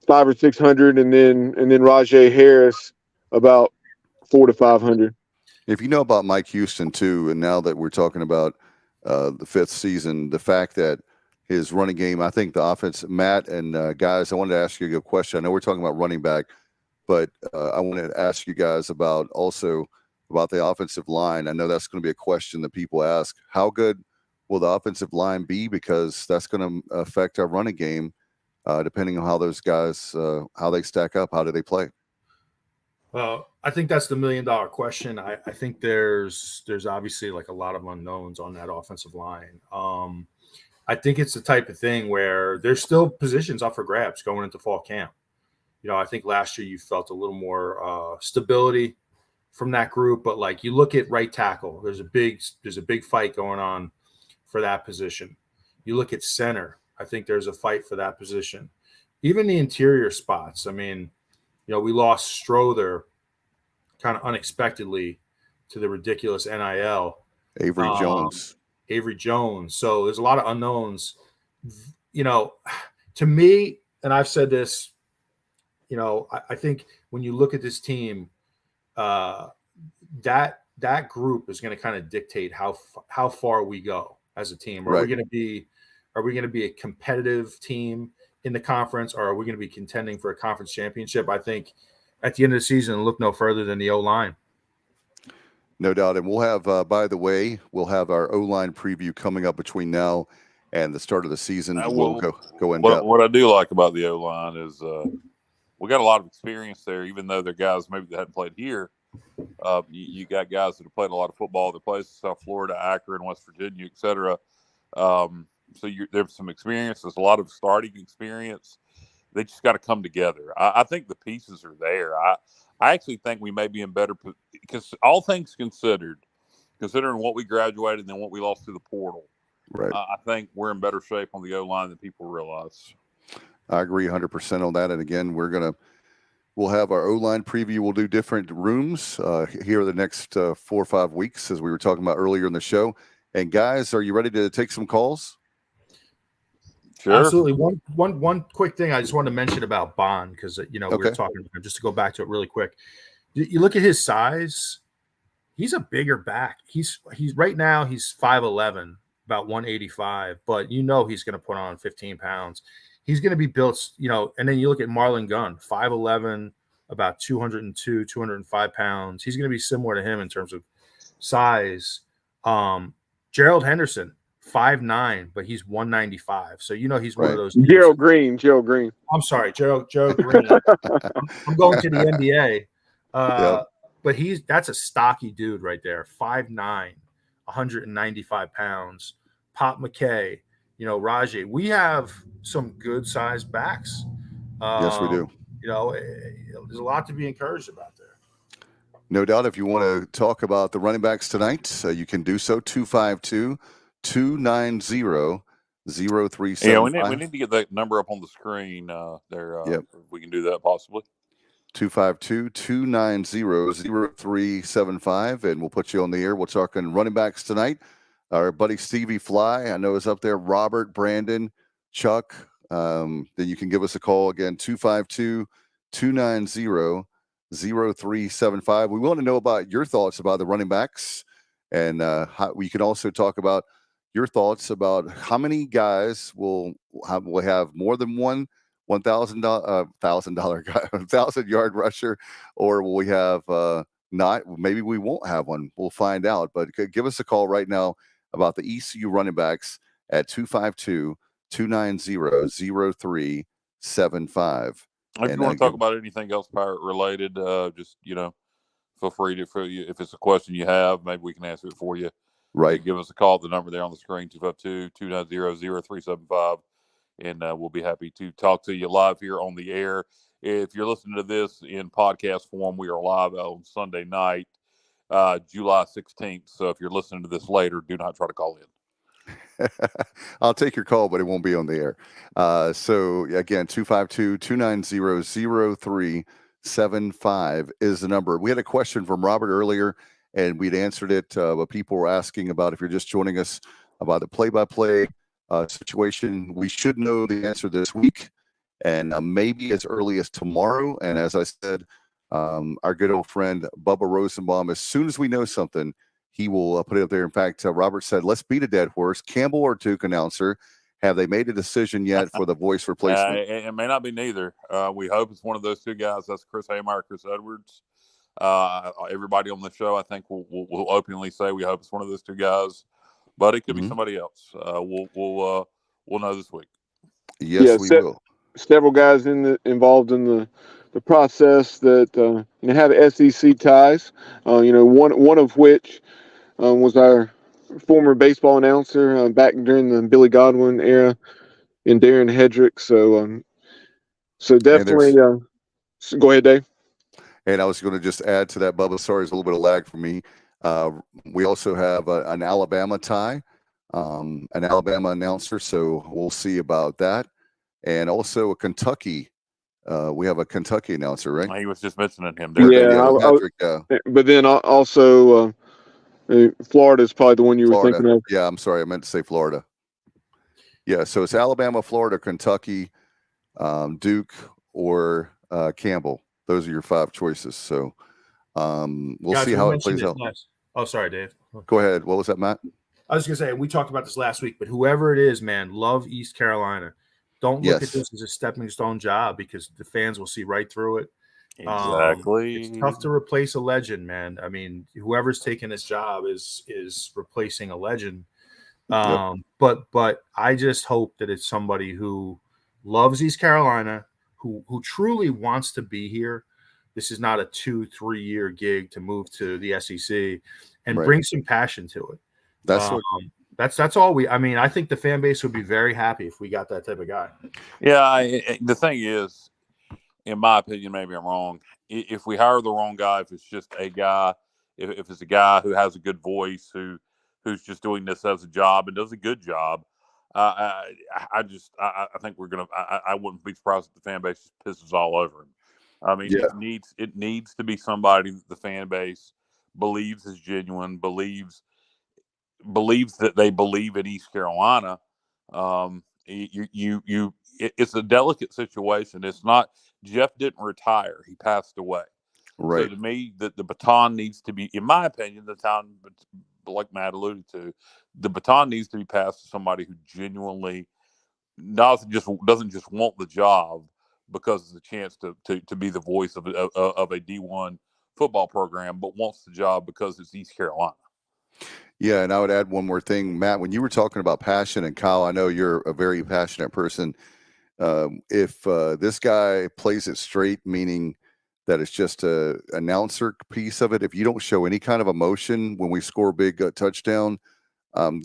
500 or 600, and then Rahjai Harris about 400 to 500. If you know about Mike Houston too, and now that we're talking about the 5th season, the fact that his running game, I think the offense, Matt and guys, I wanted to ask you a question. I know we're talking about running back, but I wanted to ask you guys about the offensive line. I know that's going to be a question that people ask. How good will the offensive line be? Because that's going to affect our running game, depending on how those guys, how they stack up. How do they play? Well, I think that's the $1 million question. I think there's obviously like a lot of unknowns on that offensive line. I think it's the type of thing where there's still positions up for grabs going into fall camp. I think last year you felt a little more stability from that group, but like you look at right tackle, there's a big fight going on for that position. You look at center, I think there's a fight for that position. Even the interior spots. I mean, we lost Strother kind of unexpectedly to the ridiculous NIL. Avery Jones. So there's a lot of unknowns. To me, and I've said this, I think when you look at this team, that group is going to kind of dictate how far we go as a team. Are we going to be a competitive team in the conference, or are we going to be contending for a conference championship? I think at the end of the season, look no further than the O-line. No doubt. And we'll have, by the way, our O-line preview coming up between now and the start of the season. We'll go in depth. What I do like about the O-line is we got a lot of experience there, even though they're guys maybe that hadn't played here. You got guys that have played a lot of football other places, South Florida, Akron, West Virginia, et cetera. So there's some experience. There's a lot of starting experience. They just got to come together. I think the pieces are there. I actually think we may be in better – because all things considered, considering what we graduated and then what we lost to the portal, right? I think we're in better shape on the O-line than people realize. I agree 100% on that. And again, we'll have our O-line preview. We'll do different rooms here the next 4 or 5 weeks, as we were talking about earlier in the show. And guys, are you ready to take some calls? Sure. Absolutely. One quick thing I just wanted to mention about Bond, because we were Okay. talking just to go back to it really quick. You look at his size; he's a bigger back. He's right now he's 5'11", about 185, but he's going to put on 15 pounds. He's going to be built, and then you look at Marlon Gunn, 5'11", about 202, 205 pounds. He's going to be similar to him in terms of size. Gerald Henderson, 5'9", but he's 195. So he's one of those dudes. Gerald Green. I'm sorry, Gerald Green. I'm going to the NBA. Yep. But that's a stocky dude right there. 5'9", 195 pounds. Pop McKay, Rahjai. We have some good sized backs. Yes, we do. There's a lot to be encouraged about there. No doubt. If you want to talk about the running backs tonight, you can do so. 252-290-0375. Yeah, we need to get that number up on the screen there. Yep. If we can do that possibly. 252-290-0375, and we'll put you on the air. We're talking running backs tonight. Our buddy Stevie Fly, I know, is up there. Robert, Brandon, Chuck. Then you can give us a call again, 252-290-0375. We want to know about your thoughts about the running backs, and we can also talk about your thoughts about how many guys will have more than one $1,000-yard rusher, or will we have not? Maybe we won't have one. We'll find out. But give us a call right now about the ECU running backs at 252-290-0375. If you want to talk about anything else pirate related, just feel free to. If it's a question you have, maybe we can answer it for you. Right. Give us a call. The number there on the screen, 252-290-0375. And we'll be happy to talk to you live here on the air. If you're listening to this in podcast form, we are live on Sunday night, July 16th. So if you're listening to this later, do not try to call in. I'll take your call, but it won't be on the air. So again, 252-290-0375 is the number. We had a question from Robert earlier, and we'd answered it, but people were asking about, if you're just joining us, about the play-by-play situation. We should know the answer this week, and maybe as early as tomorrow. And as I said, our good old friend Bubba Rosenbaum, as soon as we know something, he will put it up there. In fact, Robert said, let's beat a dead horse. Campbell or Duke announcer, have they made a decision yet for the voice replacement? It may not be neither. We hope it's one of those two guys. That's Chris Haymeyer, Chris Edwards. Everybody on the show, I think, will openly say we hope it's one of those two guys. But it could be somebody else. We'll know this week. Yes, we will. Several guys involved in the process that have SEC ties. One of which was our former baseball announcer back during the Billy Godwin era, in Darren Hedrick. So definitely. Go ahead, Dave. And I was going to just add to that, Bubba. Sorry, it's a little bit of lag for me. We also have an Alabama tie, an Alabama announcer, so we'll see about that. And also a Kentucky. We have a Kentucky announcer, right? He was just mentioning him there. But then also Florida is probably the one you were thinking of. Yeah, I'm sorry. I meant to say Florida. Yeah, so it's Alabama, Florida, Kentucky, Duke, or Campbell. Those are your 5 choices. So we'll see how it plays out. Oh, sorry, Dave. Go ahead. What was that, Matt? I was going to say, we talked about this last week, but whoever it is, man, love East Carolina. Don't look at this as a stepping stone job, because the fans will see right through it. Exactly. It's tough to replace a legend, man. I mean, whoever's taking this job is replacing a legend. But I just hope that it's somebody who loves East Carolina, who truly wants to be here. This is not a 2-3 year gig to move to the SEC, and bring some passion to it. That's all I think the fan base would be very happy if we got that type of guy. Yeah. The thing is, in my opinion, maybe I'm wrong. If we hire the wrong guy, if it's just a guy, if it's a guy who has a good voice, who's just doing this as a job and does a good job, I think we're gonna. I wouldn't be surprised if the fan base just pisses all over him. I mean, Yeah. it needs to be somebody that the fan base believes is genuine, believes that they believe in East Carolina. It's a delicate situation. It's not. Jeff didn't retire; he passed away. So Right. to me, the baton needs to be, in my opinion, like Matt alluded to, the baton needs to be passed to somebody who genuinely doesn't just want the job because it's a chance to be the voice of a D1 football program, but wants the job because it's East Carolina. Yeah, and I would add one more thing, Matt. When you were talking about passion, and Kyle, I know you're a very passionate person. If this guy plays it straight, meaning that it's just a announcer piece of it, if you don't show any kind of emotion when we score a big touchdown,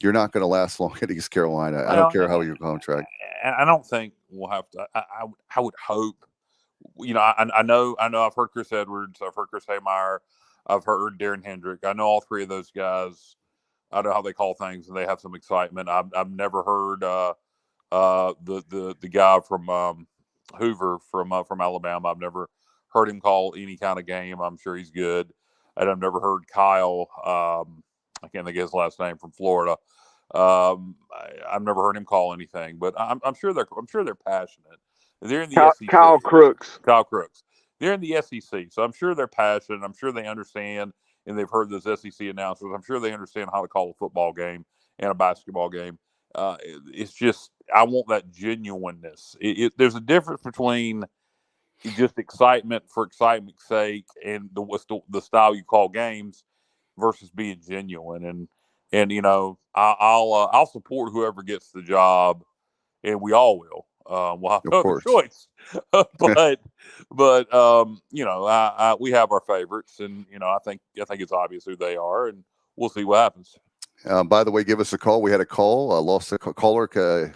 you're not going to last long at East Carolina. I don't care how your contract. I don't think we'll have to. I would hope. I know. I've heard Chris Edwards. I've heard Chris Haymeyer. I've heard Darren Hendrick. I know all three of those guys. I know how they call things, and they have some excitement. I've never heard the guy from Hoover from Alabama. I've never heard him call any kind of game. I'm sure he's good. And I've never heard Kyle. I can't think of his last name, from Florida. I've never heard him call anything, but I'm sure they're passionate. They're in the SEC. Kyle Crooks. They're in the SEC, so I'm sure they're passionate. I'm sure they understand, and they've heard those SEC announcers. I'm sure they understand how to call a football game and a basketball game. It's just, I want that genuineness. There's a difference between just excitement for excitement's sake and the style you call games versus being genuine. And I'll support whoever gets the job, and we all will. We'll have no other choice. but we have our favorites, and I think it's obvious who they are, and we'll see what happens. By the way, give us a call. We had a call, lost a caller,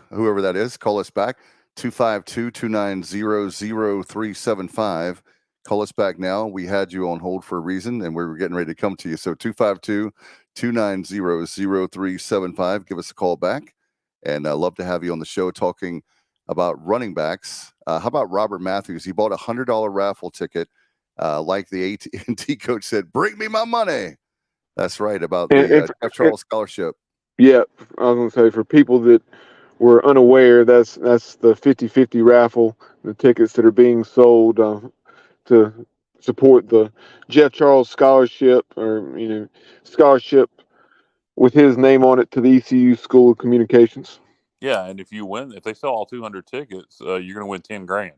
whoever that is. Call us back, 252-290-0375. Call us back now. We had you on hold for a reason, and we were getting ready to come to you. So 252-290-0375. Give us a call back, and I'd love to have you on the show talking about running backs. How about Robert Matthews? He bought a $100 raffle ticket. Like the AT&T coach said, bring me my money. That's right, about the Jeff Charles scholarship. Yeah, I was going to say, for people that were unaware, that's the 50-50 raffle, the tickets that are being sold to support the Jeff Charles scholarship, or scholarship with his name on it to the ECU School of Communications. Yeah, and if they sell all 200 tickets, you're going to win $10,000.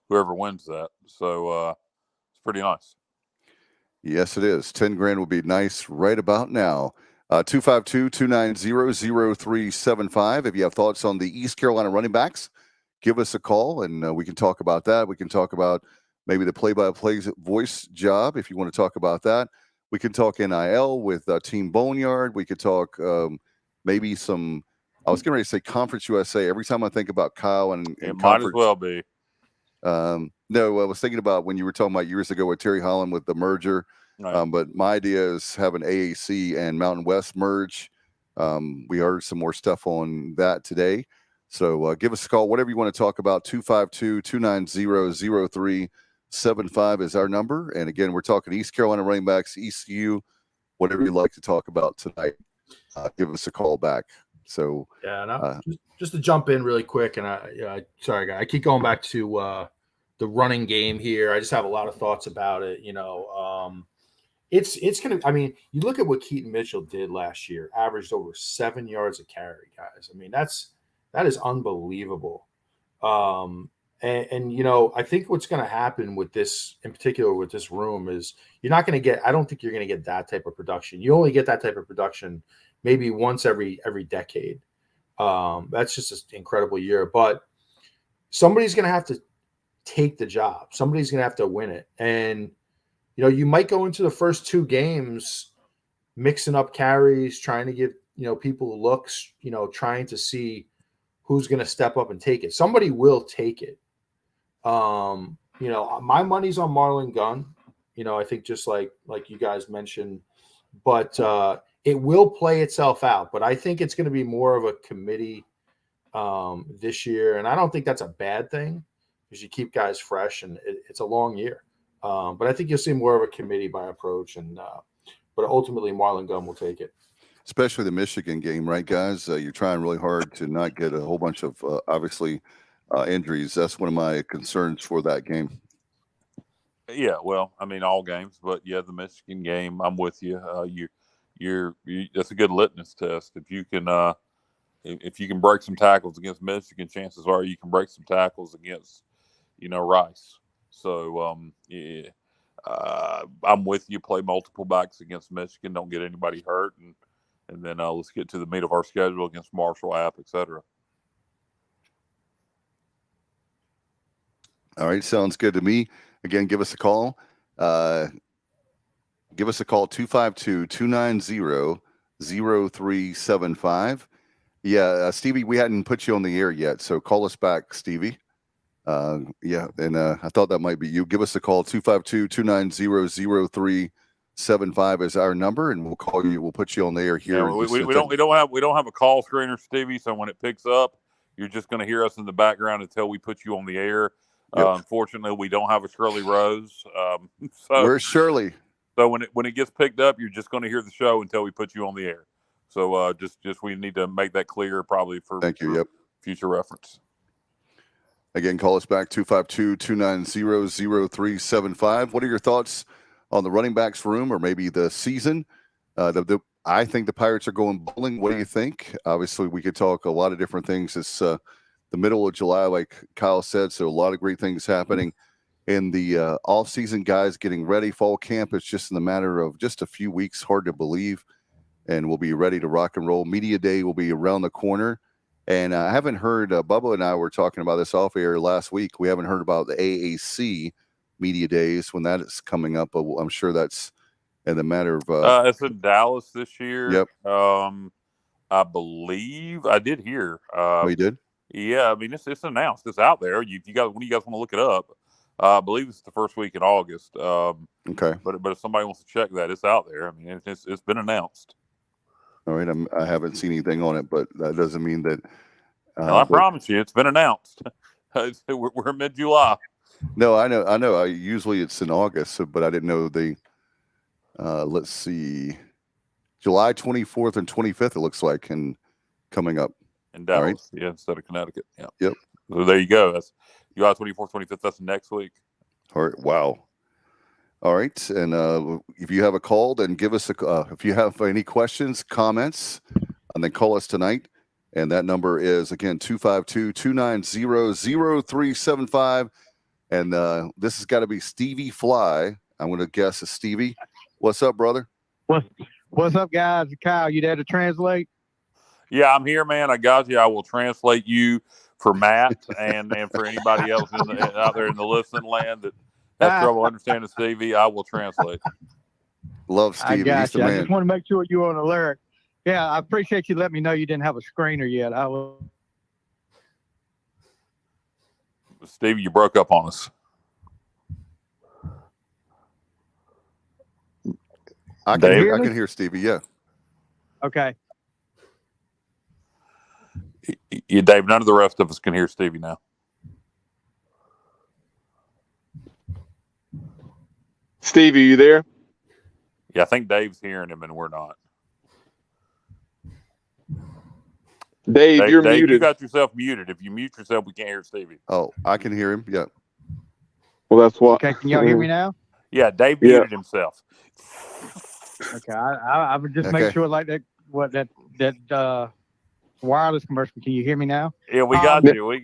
Whoever wins that, so it's pretty nice. Yes, it is. $10,000 would be nice right about now. 252-290-0375. If you have thoughts on the East Carolina running backs, give us a call, and we can talk about that. We can talk about maybe the play-by-play voice job, if you want to talk about that. We can talk NIL with Team Boneyard. We could talk maybe some, I was getting ready to say Conference USA. Every time I think about Kyle and it might as well be. No, I was thinking about when you were talking about years ago with Terry Holland with the merger. Right. But my idea is having AAC and Mountain West merge. We heard some more stuff on that today. So give us a call, whatever you want to talk about. 252-290-0375 is our number. And again, we're talking East Carolina running backs, ECU, whatever you'd like to talk about tonight. Give us a call back. So just to jump in really quick, and sorry, guys, I keep going back to the running game here. I just have a lot of thoughts about it. It's gonna. I mean, you look at what Keaton Mitchell did last year, averaged over 7 yards a carry, guys. I mean, that is unbelievable. And I think what's going to happen with this, in particular with this room, is you're not going to get. I don't think you're going to get that type of production. You only get that type of production maybe once every decade. That's just an incredible year. But somebody's going to have to take the job. Somebody's going to have to win it. And you might go into the first two games mixing up carries, trying to give people looks, trying to see who's going to step up and take it. Somebody will take it. My money's on Marlon Gunn. I think just like you guys mentioned, but it will play itself out. But I think it's going to be more of a committee this year, and I don't think that's a bad thing because you keep guys fresh, and it's a long year. But I think you'll see more of a committee by approach, but ultimately Marlon Gunn will take it. Especially the Michigan game, right, guys? You're trying really hard to not get a whole bunch of obviously injuries. That's one of my concerns for that game. Yeah, well, I mean, all games, but yeah, the Michigan game, I'm with you. You're that's a good litmus test. If you can break some tackles against Michigan, chances are you can break some tackles against, Rice. So, yeah, I'm with you. Play multiple backs against Michigan. Don't get anybody hurt, and then let's get to the meat of our schedule against Marshall, App, etc. All right, sounds good to me. Again, give us a call. Give us a call, 252-290-0375. Yeah, Stevie, we hadn't put you on the air yet, so call us back, Stevie. I thought that might be you. Give us a call, 252-290-0375 is our number, and we'll call you. We'll put you on the air here. Yeah, we don't have a call screener, Stevie. So when it picks up, you're just going to hear us in the background until we put you on the air. Yep. Unfortunately, we don't have a Shirley Rose. Where's Shirley? So when it gets picked up, you're just going to hear the show until we put you on the air. So just we need to make that clear, probably for future reference. Again, call us back, 252-290-0375. What are your thoughts on the running backs room or maybe the season? I think the Pirates are going bowling. What do you think? Obviously, we could talk a lot of different things. It's the middle of July, like Kyle said, so a lot of great things happening in the off-season. Guys getting ready. Fall camp is just in the matter of just a few weeks. Hard to believe. And we'll be ready to rock and roll. Media Day will be around the corner. And I haven't heard, Bubba and I were talking about this off air last week. We haven't heard about the AAC Media Days when that is coming up. But I'm sure that's in the matter of. It's in Dallas this year. Yep. I believe I did hear. You did? Yeah, I mean it's announced. It's out there. When you guys want to look it up, I believe it's the first week in August. Okay. But if somebody wants to check that, it's out there. I mean, it's been announced. All right, I haven't seen anything on it, but that doesn't mean that. No, I promise you, it's been announced. We're mid-July. No, I know. Usually it's in August, but I didn't know the. Let's see, July 24th and 25th. It looks like, and coming up in Dallas, right. Yeah, instead of Connecticut. Yeah. Yep. So there you go. That's July 24th, 25th. That's next week. All right. Wow. All right, and if you have a call, then give us if you have any questions, comments, and then call us tonight. And that number is, again, 252-290-0375. And this has got to be Stevie Fly. I'm going to guess it's Stevie. What's up, brother? What's up, guys? Kyle, you there to translate? Yeah, I'm here, man. I got you. I will translate you for Matt and for anybody else out there in the listening land that has trouble understanding Stevie. I will translate. Love Stevie. I got you. Man. I just want to make sure you're on the lyric. Yeah, I appreciate you letting me know you didn't have a screener yet. Stevie, you broke up on us. I can hear Stevie. Yeah. Okay. Yeah, Dave. None of the rest of us can hear Stevie now. Stevie, you there? Yeah, I think Dave's hearing him and we're not. Dave, you're muted. You got yourself muted. If you mute yourself, we can't hear Stevie. Oh, I can hear him. Yeah. Well, that's what. Okay, can y'all hear me now? Yeah, Dave muted himself. Okay, I would just make sure like that. What that wireless commercial? Can you hear me now? Yeah, we got you.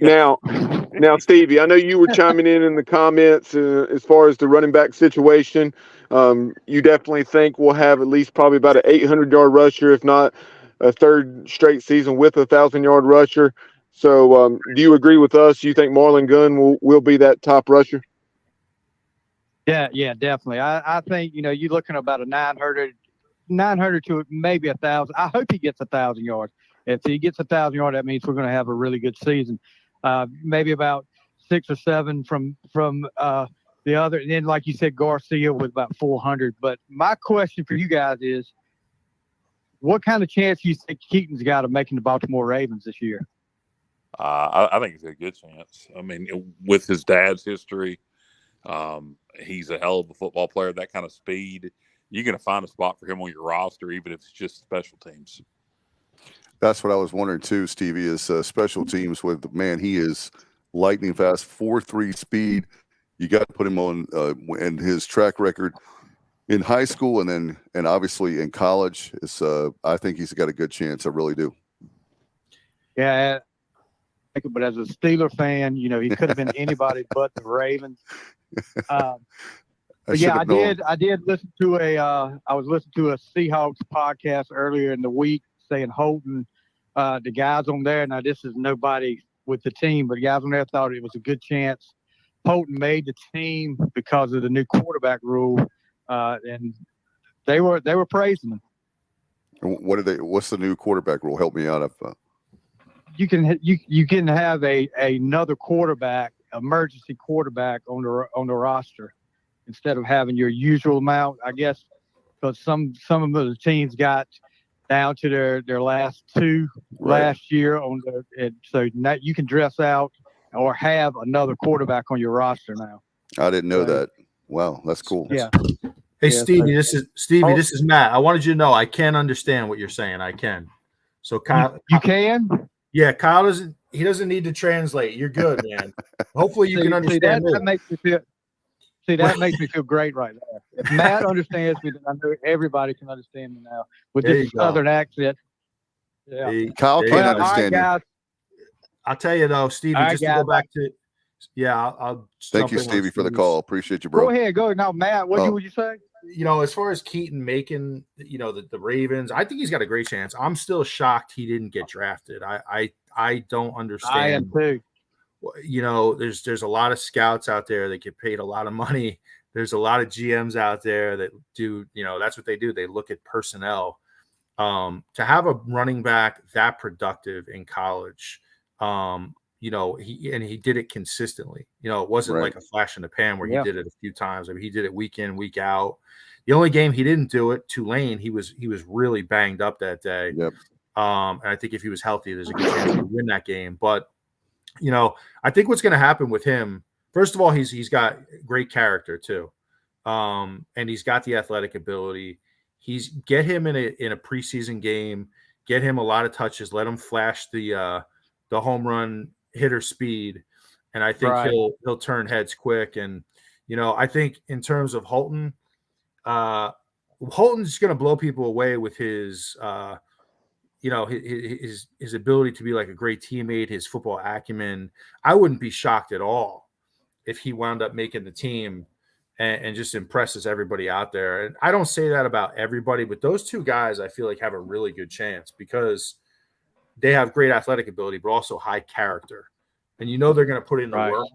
Now, Stevie, I know you were chiming in the comments as far as the running back situation. You definitely think we'll have at least probably about an 800-yard rusher, if not a third straight season with a 1,000-yard rusher. So, do you agree with us? You think Marlon Gunn will be that top rusher? Yeah, definitely. I think you're looking at about a 900 to maybe 1,000. I hope he gets 1,000 yards. If he gets 1,000 yards, that means we're going to have a really good season. Maybe about 6 or 7 from the other. And then, like you said, Garcia with about 400. But my question for you guys is, what kind of chance do you think Keaton's got of making the Baltimore Ravens this year? I think it's a good chance. I mean, with his dad's history, he's a hell of a football player. That kind of speed, you're going to find a spot for him on your roster, even if it's just special teams. That's what I was wondering too, Stevie, is special teams with, man, he is lightning fast, 4.3 speed. You got to put him on and his track record in high school and obviously in college. Is I think he's got a good chance. I really do. Yeah, but as a Steeler fan, he could have been anybody but the Ravens. But yeah, I did listen to I was listening to a Seahawks podcast earlier in the week saying Holton, the guys on there. Now this is nobody with the team, but the guys on there thought it was a good chance. Holton made the team because of the new quarterback rule, and they were praising him. What's the new quarterback rule? Help me out. You can have another quarterback, emergency quarterback on the roster instead of having your usual amount. I guess because some of the teams got down to their last two last year so now you can dress out or have another quarterback on your roster now. I didn't know that. Wow, that's cool. Yeah. Hey, Stevie, this is Matt. I wanted you to know I can understand what you're saying. I can. So Kyle, you can. Yeah, Kyle doesn't need to translate. You're good, man. Hopefully you can understand. That makes me feel. That makes me feel great right there. If Matt understands me, then I know everybody can understand me now with this southern accent. Yeah, Kyle can't understand guys. I'll tell you though, Stevie, just to go back to. Yeah, I'll thank you, Stevie, for the call. Appreciate you, bro. Go ahead, go. Now, Matt, what would you say? As far as Keaton making, the Ravens, I think he's got a great chance. I'm still shocked he didn't get drafted. I don't understand. I am too. There's a lot of scouts out there that get paid a lot of money. There's a lot of GMs out there that do, that's what they do. They look at personnel. To have a running back that productive in college, he did it consistently. It wasn't like a flash in the pan where he did it a few times. I mean, he did it week in, week out. The only game he didn't do it, Tulane, he was really banged up that day. Yep. And I think if he was healthy, there's a good chance to win that game. But I think what's going to happen with him, first of all, he's got great character too, and he's got the athletic ability. Get him in a preseason game, get him a lot of touches, let him flash the home run hitter speed, and I think he'll turn heads quick. And I think in terms of Holton, Holton's going to blow people away with his his ability to be like a great teammate, his football acumen. I wouldn't be shocked at all if he wound up making the team and just impresses everybody out there. And I don't say that about everybody, but those two guys I feel like have a really good chance because they have great athletic ability, but also high character. And they're going to put in the work.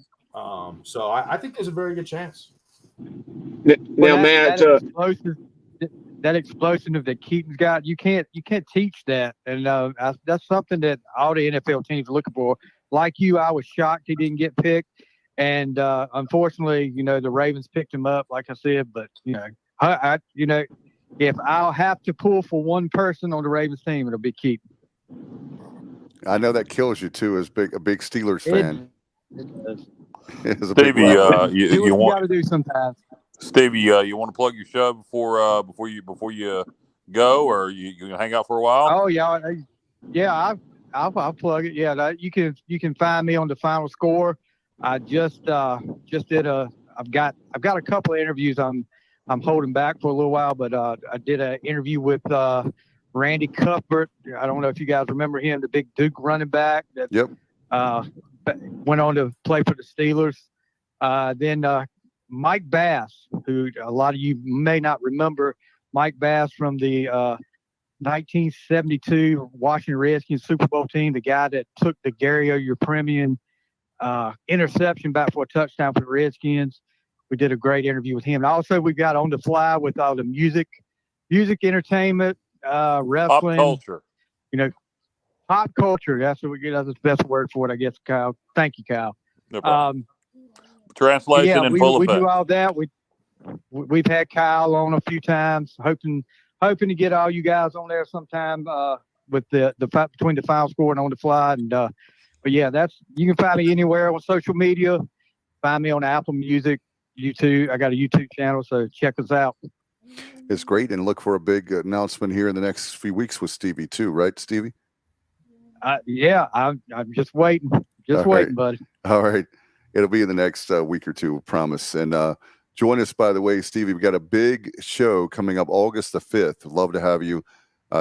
So I think there's a very good chance. Now, Matt, that explosive that Keaton's got, you can't teach that, and that's something that all the NFL teams are looking for. Like I was shocked he didn't get picked, and unfortunately, the Ravens picked him up, like I said. But if I'll have to pull for one person on the Ravens team, it'll be Keaton. I know that kills you too, as a big Steelers fan. It does. Stevie, you want got to do sometimes. Stevie, you want to plug your show before you go, or you hang out for a while? Oh yeah, I'll plug it. Yeah, you can find me on the Final Score. I just did I've got a couple of interviews I'm holding back for a little while, but I did an interview with Randy Cuthbert. I don't know if you guys remember him, the big Duke running back that went on to play for the Steelers. Then Mike Bass, who a lot of you may not remember, Mike Bass from the 1972 Washington Redskins Super Bowl team, the guy that took the Gary Yepremian interception back for a touchdown for the Redskins. We did a great interview with him. And also we got On the Fly with all the music entertainment, wrestling. Pop culture. Pop culture. That's what we get. That's the best word for it, I guess, Kyle. Thank you, Kyle. No problem. Translation and full effect. We do all that. We've had Kyle on a few times, hoping to get all you guys on there sometime with the between the Final Score and On the Fly. And But yeah, you can find me anywhere on social media. Find me on Apple Music, YouTube. I got a YouTube channel, so check us out. It's great, and look for a big announcement here in the next few weeks with Stevie too, right, Stevie? Yeah, I'm just waiting, waiting, buddy. All right, it'll be in the next week or two, promise. And join us, by the way, Stevie. We've got a big show coming up August the 5th. Love to have you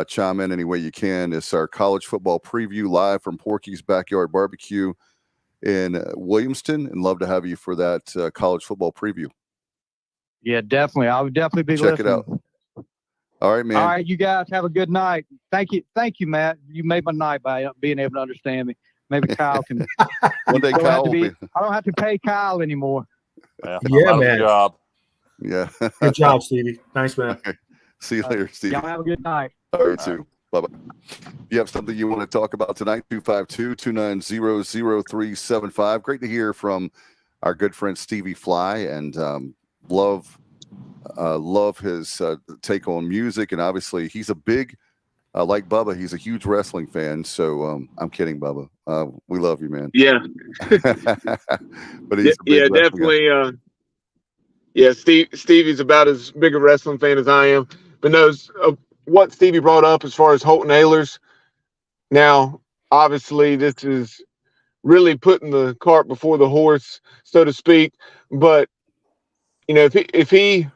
chime in any way you can. It's our college football preview live from Porky's Backyard Barbecue in Williamston, and love to have you for that college football preview. Yeah, definitely. I would definitely be listening. Check it out. All right, man. All right, you guys have a good night. Thank you, Matt. You made my night by being able to understand me. Maybe Kyle can. One day, Kyle will be. I don't have to pay Kyle anymore. Yeah, man. Good job. Yeah. Good job, Stevie. Thanks, man. Okay. See you later, Stevie. Y'all have a good night. All right, too. Bye-bye. If you have something you want to talk about tonight, 252-290-0375. Great to hear from our good friend Stevie Fly, and love his take on music. And obviously he's a big, like Bubba, he's a huge wrestling fan. So I'm kidding, Bubba. We love you, man. Yeah. But he's a big definitely. Stevie's about as big a wrestling fan as I am, but knows what Stevie brought up as far as Holton Ahlers. Now, obviously, this is really putting the cart before the horse, so to speak. But if he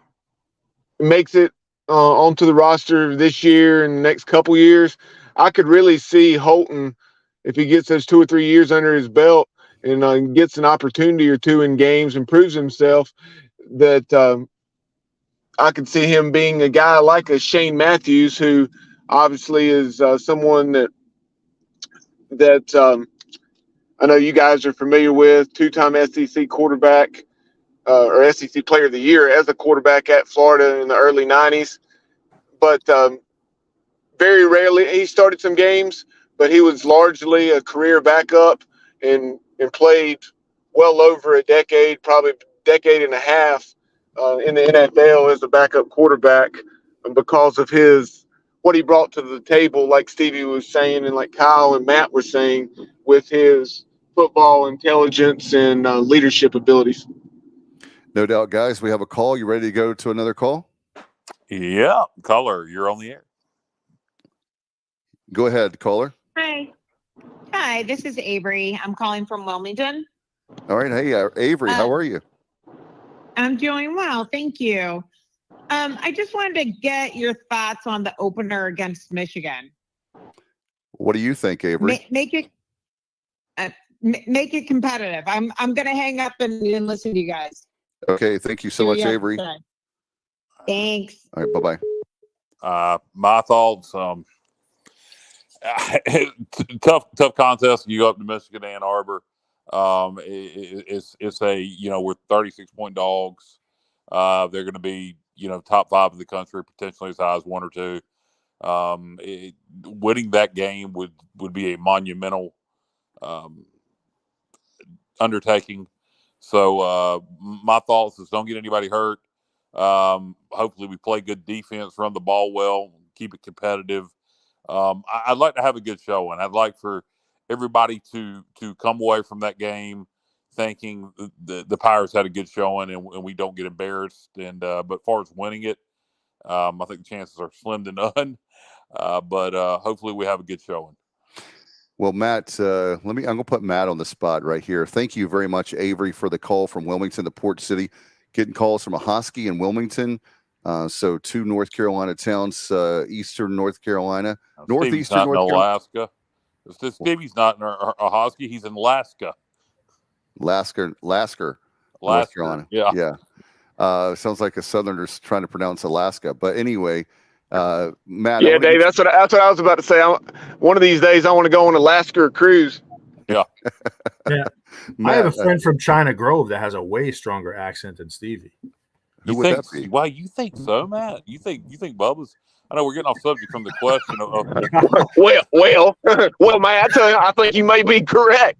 makes it onto the roster this year and the next couple years, I could really see Holton, if he gets those 2 or 3 years under his belt and gets an opportunity or two in games and proves himself, that I could see him being a guy like a Shane Matthews, who obviously is someone that I know you guys are familiar with, 2-time SEC quarterback or SEC Player of the Year as a quarterback at Florida in the early 90s. But very rarely, he started some games, but he was largely a career backup and played well over a decade, probably decade and a half in the NFL as a backup quarterback because of what he brought to the table, like Stevie was saying and like Kyle and Matt were saying, with his football intelligence and leadership abilities. No doubt, guys. We have a call. You ready to go to another call? Yeah. Caller, you're on the air. Go ahead, caller. Hi, this is Avery. I'm calling from Wilmington. All right. Hey, Avery, how are you? I'm doing well. Thank you. I just wanted to get your thoughts on the opener against Michigan. What do you think, Avery? Make it competitive. I'm going to hang up and listen to you guys. Okay. Thank you so much, Avery. Thanks. All right. Bye-bye. My thoughts, tough contest. You go up to Michigan, Ann Arbor. It's we're 36-point dogs. They're going to be, top 5 of the country, potentially as high as 1 or 2. Winning that game would be a monumental undertaking. So my thoughts is don't get anybody hurt. Hopefully we play good defense, run the ball well, keep it competitive. I'd like to have a good showing. I'd like for everybody to come away from that game thinking the Pirates had a good showing and we don't get embarrassed. And but as far as winning it, I think the chances are slim to none. But hopefully we have a good showing. Well, Matt, I'm going to put Matt on the spot right here. Thank you very much, Avery, for the call from Wilmington to Port City. Getting calls from a Hosky in Wilmington. So 2 North Carolina towns, eastern North Carolina, northeastern North Carolina. Alaska. Stevie's not in a Hosky. He's in Alaska. Lasker, North Carolina. Yeah. Sounds like a Southerner's trying to pronounce Alaska. But anyway, Matt. Yeah, Dave, that's what I was about to say. One of these days, I want to go on Alaska cruise. Yeah. Yeah. Matt, I have a friend from China Grove that has a way stronger accent than Stevie. Who would that be? Why you think so, Matt? You think Bubba's? I know we're getting off subject from the question. Well, Matt, I tell you, I think you may be correct.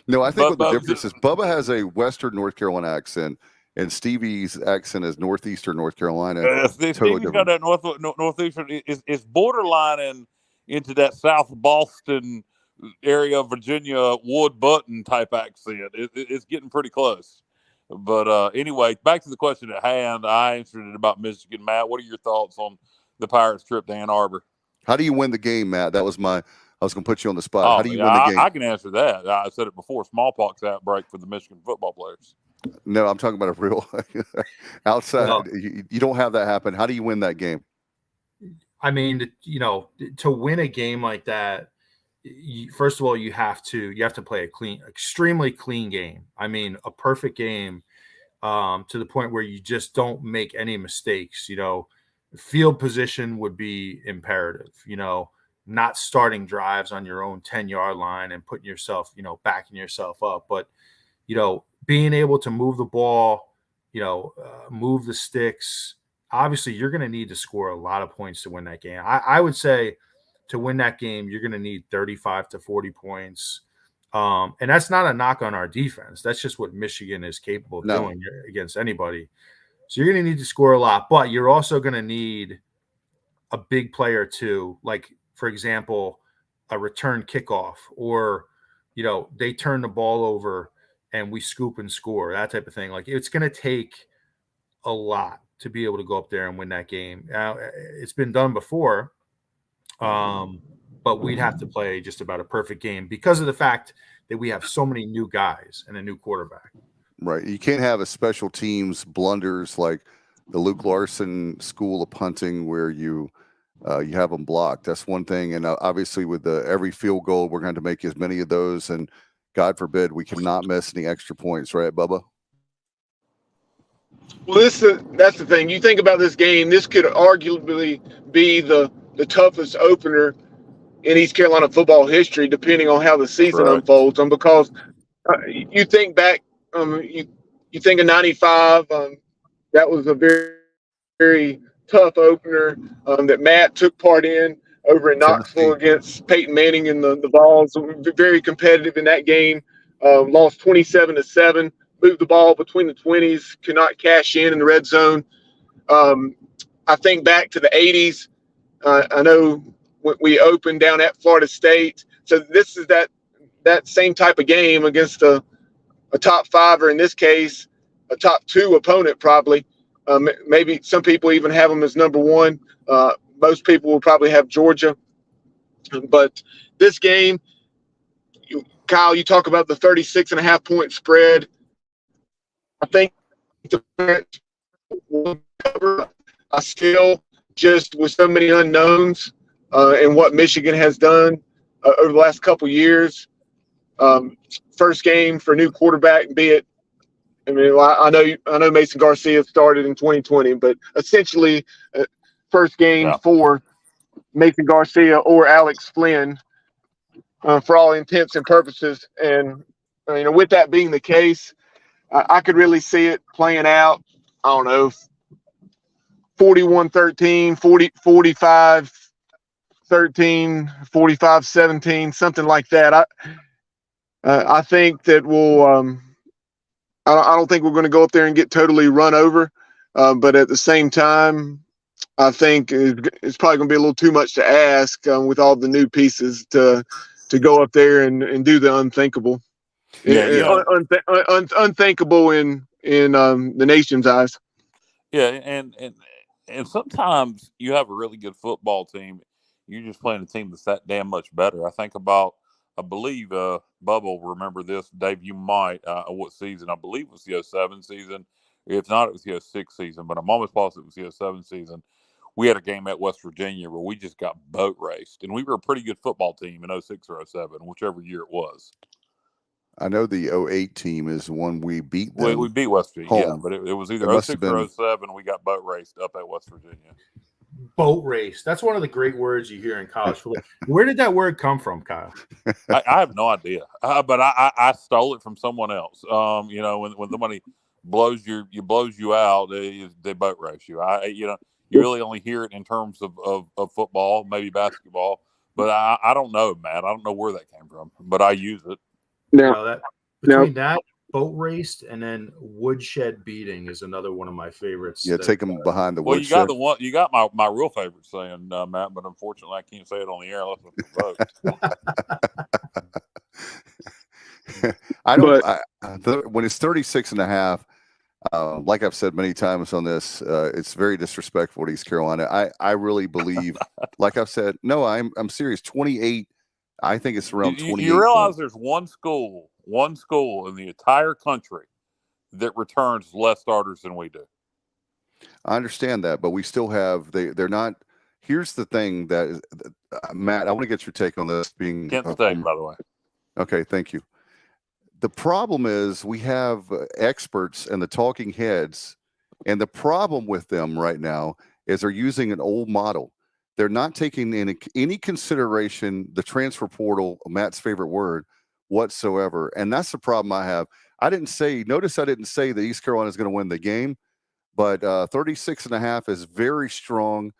No, I think what the difference is Bubba has a Western North Carolina accent, and Stevie's accent is Northeastern North Carolina. Stevie's got that northeastern. It's borderline into that South Boston area of Virginia Wood Button type accent. It's getting pretty close. But anyway, back to the question at hand. I answered it about Michigan. Matt, what are your thoughts on the Pirates trip to Ann Arbor? How do you win the game, Matt? That was I was going to put you on the spot. How do you win the game? I can answer that. I said it before. Smallpox outbreak for the Michigan football players. No, I'm talking about a real outside. No. You don't have that happen. How do you win that game? I mean, to win a game like that, first of all, you have to play extremely clean game. I mean, a perfect game to the point where you just don't make any mistakes. Field position would be imperative. Not starting drives on your own 10-yard line and putting yourself, backing yourself up, but being able to move the ball, move the sticks. Obviously, you're going to need to score a lot of points to win that game. I would say to win that game, you're going to need 35 to 40 points. And that's not a knock on our defense. That's just what Michigan is capable of doing against anybody. So you're going to need to score a lot, but you're also going to need a big player too. Like, for example, a return kickoff, or, they turn the ball over and we scoop and score, that type of thing. Like, it's going to take a lot to be able to go up there and win that game. Now, it's been done before, but we'd have to play just about a perfect game because of the fact that we have so many new guys and a new quarterback. Right. You can't have a special teams blunders like the Luke Larson school of punting where you have them blocked. That's one thing. And obviously with every field goal, we're going to make as many of those. And God forbid we cannot miss any extra points, right, Bubba? Well, that's the thing. You think about this game, this could arguably be the toughest opener in East Carolina football history, depending on how the season unfolds. Because you think back, you think of 95, that was a very, very tough opener that Matt took part in over in Knoxville against Peyton Manning and the Vols. Very competitive in that game. Lost 27-7. Moved the ball between the 20s. Could not cash in the red zone. I think back to the 80s. I know when we opened down at Florida State. So this is that same type of game against a top five, or in this case, a top two opponent probably. Maybe some people even have them as number one. Most people will probably have Georgia. But this game, Kyle, you talk about the 36.5-point spread. I think the Parents will cover. I still, just with so many unknowns and what Michigan has done over the last couple years, first game for a new quarterback, be it. I mean, I know Mason Garcia started in 2020, but essentially, first game for Mason Garcia or Alex Flynn, for all intents and purposes. And with that being the case, I could really see it playing out. I don't know, 41-13, 45-13, 45-17, something like that. I think that we'll. I don't think we're going to go up there and get totally run over, but at the same time, I think it's probably going to be a little too much to ask with all the new pieces to go up there and do the unthinkable. Unthinkable in the nation's eyes. Yeah, and sometimes you have a really good football team. You're just playing a team that's that damn much better. I believe Bubba will remember this. Dave, you might. What season? I believe it was the 07 season. If not, it was the 06 season. But I'm almost positive it was the 07 season. We had a game at West Virginia where we just got boat raced. And we were a pretty good football team in 06 or 07, whichever year it was. I know the 08 team is one we beat them. We beat West Virginia, yeah, but it was either 06 or 07. We got boat raced up at West Virginia. Boat race. That's one of the great words you hear in college football. Where did that word come from, Kyle? I have no idea, but I stole it from someone else. When somebody blows you out, they boat race you. You really only hear it in terms of football, maybe basketball, but I don't know, Matt. I don't know where that came from, but I use it. Between that boat raced, and then woodshed beating is another one of my favorites. Yeah, take them behind the Well, woodshed. you got my real favorite saying, Matt, but unfortunately I can't say it on the air unless it's revoked. When it's 36.5, like I've said many times on this, it's very disrespectful to East Carolina. I really believe, like I've said, no, I'm serious. 28. I think it's around 28. You realize there's one school in the entire country that returns less starters than we do. I understand that, but we still have they're not. Here's the thing that is, Matt, I want to get your take on this. Being Kent State, by the way. Okay, thank you. The problem is we have experts and the talking heads, and the problem with them right now is they're using an old model. They're not taking in any consideration the transfer portal, Matt's favorite word, whatsoever. And that's the problem I have. Notice I didn't say that East Carolina is going to win the game, but 36.5 is very strong,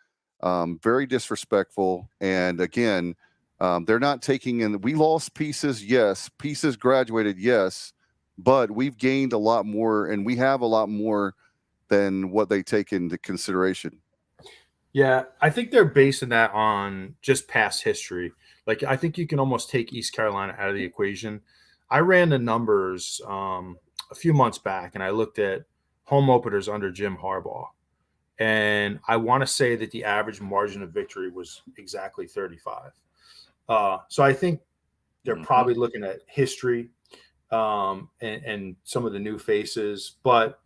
very disrespectful. And again, they're not taking in. We lost pieces, yes. Pieces graduated, yes. But we've gained a lot more, and we have a lot more than what they take into consideration. Yeah, I think they're basing that on just past history. Like, I think you can almost take East Carolina out of the equation. I ran the numbers a few months back, and I looked at home openers under Jim Harbaugh. And I want to say that the average margin of victory was exactly 35. So I think they're probably looking at history and some of the new faces. But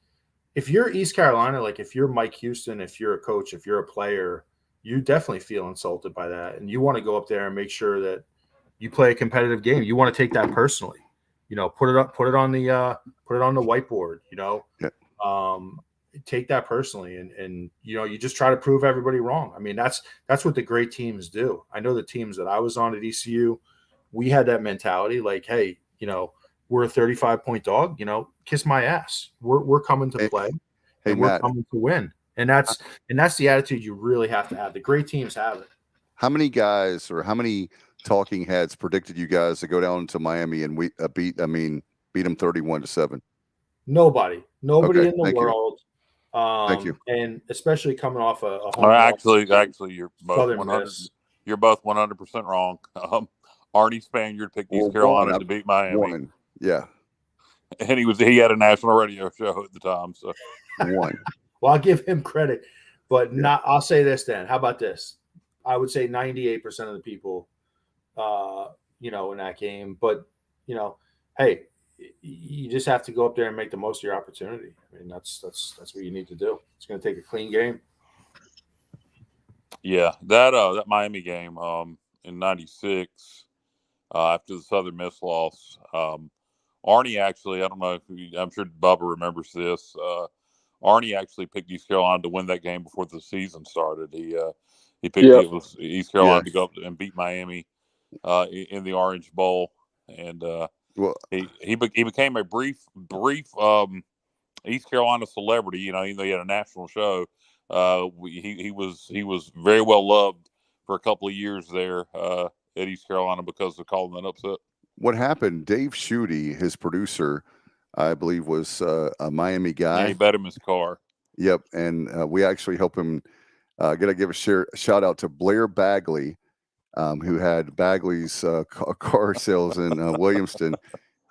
if you're East Carolina, like if you're Mike Houston, if you're a coach, if you're a player, you definitely feel insulted by that. And you want to go up there and make sure that you play a competitive game. You want to take that personally, put it on the whiteboard, take that personally. And you just try to prove everybody wrong. I mean, that's what the great teams do. I know the teams that I was on at ECU, we had that mentality like, hey, we're a 35-point dog, kiss my ass. We're coming to play and we're coming to win. And that's the attitude you really have to have. The great teams have it. How many guys or how many talking heads predicted you guys to go down to Miami and we beat them 31-7? Nobody in the thank world. Thank you. And especially coming off a home actually, you're both 100. You're both 100% wrong. Arnie Spaniard picked East Carolina to beat Miami. Yeah, and he had a national radio show at the time. So one. Well, I'll give him credit, but not. I'll say this then. How about this? I would say 98% of the people, in that game. But hey, you just have to go up there and make the most of your opportunity. I mean, that's what you need to do. It's going to take a clean game. Yeah, that Miami game in '96 after the Southern Miss loss. Arnie actually, I don't know I'm sure Bubba remembers this. Arnie actually picked East Carolina to win that game before the season started. He picked it was East Carolina to go up and beat Miami in the Orange Bowl, and he became a brief East Carolina celebrity. Even though he had a national show, he was very well loved for a couple of years there at East Carolina because of calling that upset. What happened? Dave Schutte, his producer, I believe, was a Miami guy. Yeah, he bet him his car. Yep, and we actually helped him. Gotta give a shout out to Blair Bagley, who had Bagley's car sales in Williamston.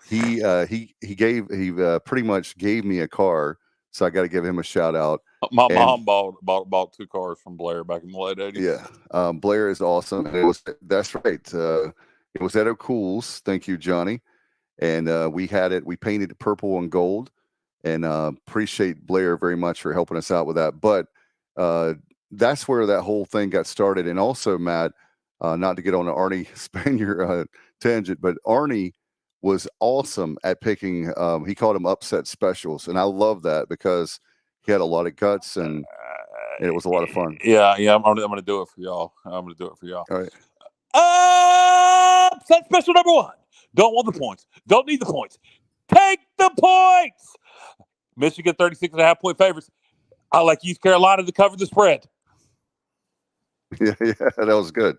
He pretty much gave me a car, so I got to give him a shout out. My mom bought 2 cars from Blair back in the late 80s. Yeah, Blair is awesome. That's right. It was at O'Cool's. Thank you, Johnny. And we painted it purple and gold, and appreciate Blair very much for helping us out with that. But that's where that whole thing got started. And also, Matt, not to get on an Arnie Spaniard tangent, but Arnie was awesome at picking. He called them upset specials, and I love that because he had a lot of guts and it was a lot of fun. Yeah, I'm gonna do it for y'all. All right. Upset special number 1. Don't want the points. Don't need the points. Take the points. Michigan 36.5-point favorites. I like East Carolina to cover the spread. Yeah, that was good.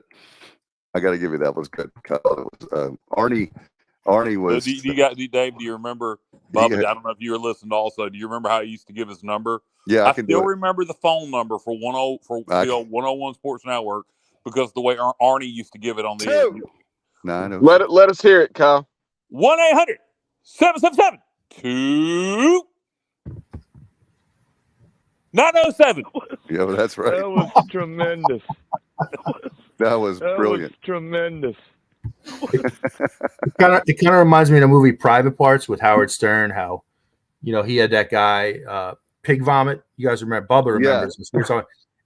I got to give you that was good. Arnie Arnie was. Dave, do you remember, Bubba, I don't know if you were listening also. Do you remember how he used to give his number? Yeah, I still remember the phone number for the old 101 Sports Network because the way Arnie used to give it on the air. 906. Let us hear it, Kyle. 1-800-777-2907. Yeah, that's right. That was tremendous. That was brilliant. Tremendous. It kind of reminds me of the movie Private Parts with Howard Stern. How, he had that guy Pig Vomit. You guys remember? Bubba remembers this.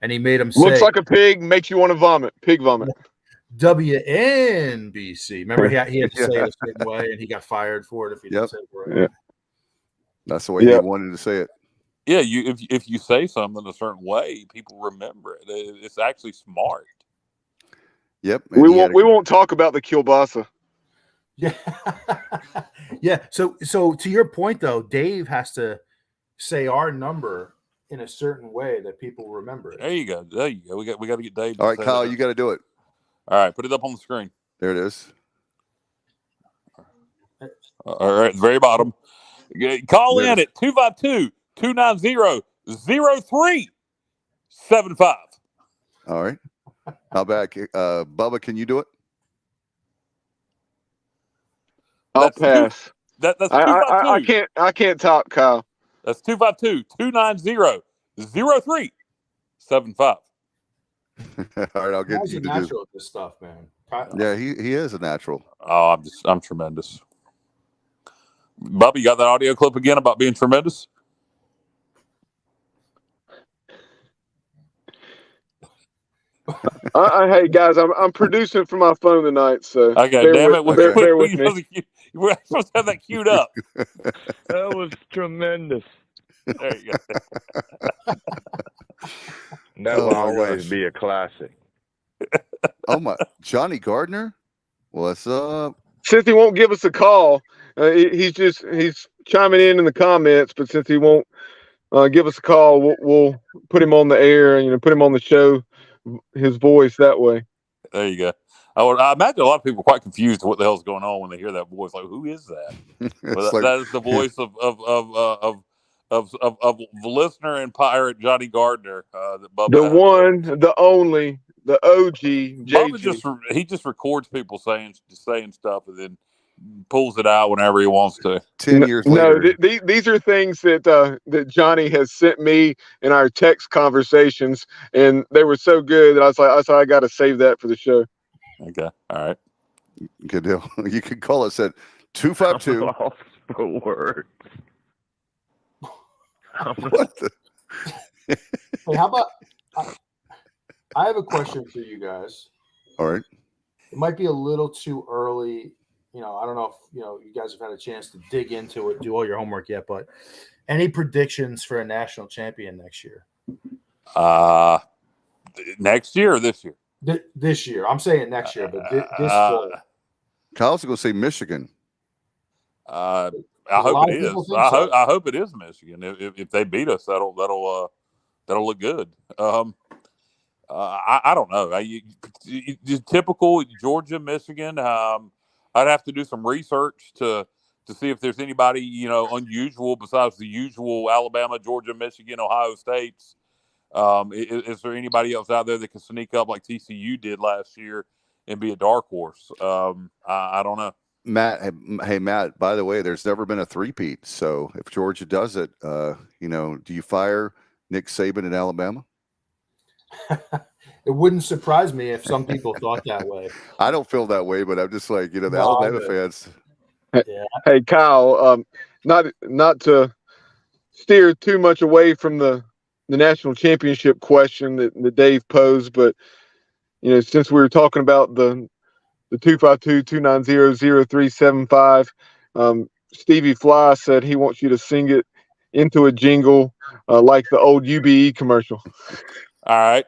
And he made him say, "Looks like a pig, makes you want to vomit." Pig vomit. WNBC. Remember, he had to say it a certain way, and he got fired for it if he didn't say it right. Yeah. That's the way he wanted to say it. Yeah, if you say something a certain way, people remember it. It's actually smart. Yep. We won't talk about the kielbasa. Yeah. Yeah. So to your point though, Dave has to say our number in a certain way that people remember it. There you go. We got to get Dave. All right, Kyle, you got to do it. All right, put it up on the screen. There it is. All right, very bottom. Call in at 252-290-0375. All right. How about Bubba? Can you do it? I'll pass. That's 252. I can't top Kyle. That's 252-290-0375. All right, I'll get Kyle's you a to natural do. at this stuff, man. Yeah, he is a natural. Oh, I'm tremendous. Bubba, you got that audio clip again about being tremendous? Hey guys, I'm producing for my phone tonight, so okay. Damn it! Bear with me. We're supposed to have that queued up. That was tremendous. There you go. That will always be a classic. Oh my, Johnny Gardner, what's up? Since he won't give us a call, he's chiming in the comments. But since he won't give us a call, we'll put him on the air. Put him on the show. His voice that way. There you go. I imagine a lot of people are quite confused what the hell's going on when they hear that voice. Like, who is that? Well, that is the voice of listener and pirate Johnny Gardner. That Bubba the one, the only, the OG. Bubba he just records people saying stuff and then pulls it out whenever he wants to. 10 years later. No, these are things that Johnny has sent me in our text conversations, and they were so good that I was like, I got to save that for the show. Okay, all right, good deal. You can call us at 252. Lost for words. What the? Hey, how about? I have a question for you guys. All right. It might be a little too early. I don't know if you guys have had a chance to dig into it, do all your homework yet, but any predictions for a national champion next year? Next year or this year? This year. I'm saying next year, but this fall. Kyle's going to say Michigan. I hope it is. I hope it is Michigan. If they beat us, that'll look good. I don't know. Typical Georgia, Michigan. I'd have to do some research to see if there's anybody unusual besides the usual Alabama, Georgia, Michigan, Ohio States. Is there anybody else out there that can sneak up like TCU did last year and be a dark horse? I don't know. Matt, hey Matt. By the way, there's never been a three-peat. So if Georgia does it, do you fire Nick Saban in Alabama? It woun't surprise me if some people thought that way. I don't feel that way, but I'm just like, the Alabama fans. Yeah. Hey, Kyle, not to steer too much away from the national championship question that Dave posed, but, since we were talking about the 252-290-0375, Stevie Fly said he wants you to sing it into a jingle like the old UBE commercial. All right.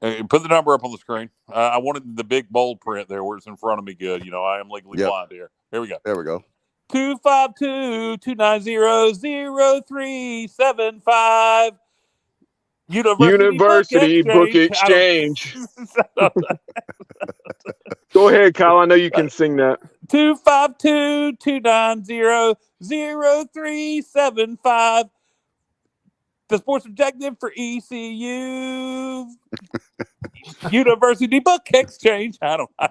Put the number up on the screen. I wanted the big bold print there where it's in front of me good. I am legally blind here. Here we go. There we go. 252-290-0375. University Book Exchange. Go ahead, Kyle. I know you can sing that. 252-290-0375. The sports objective for ECU. University Book Exchange. I don't know.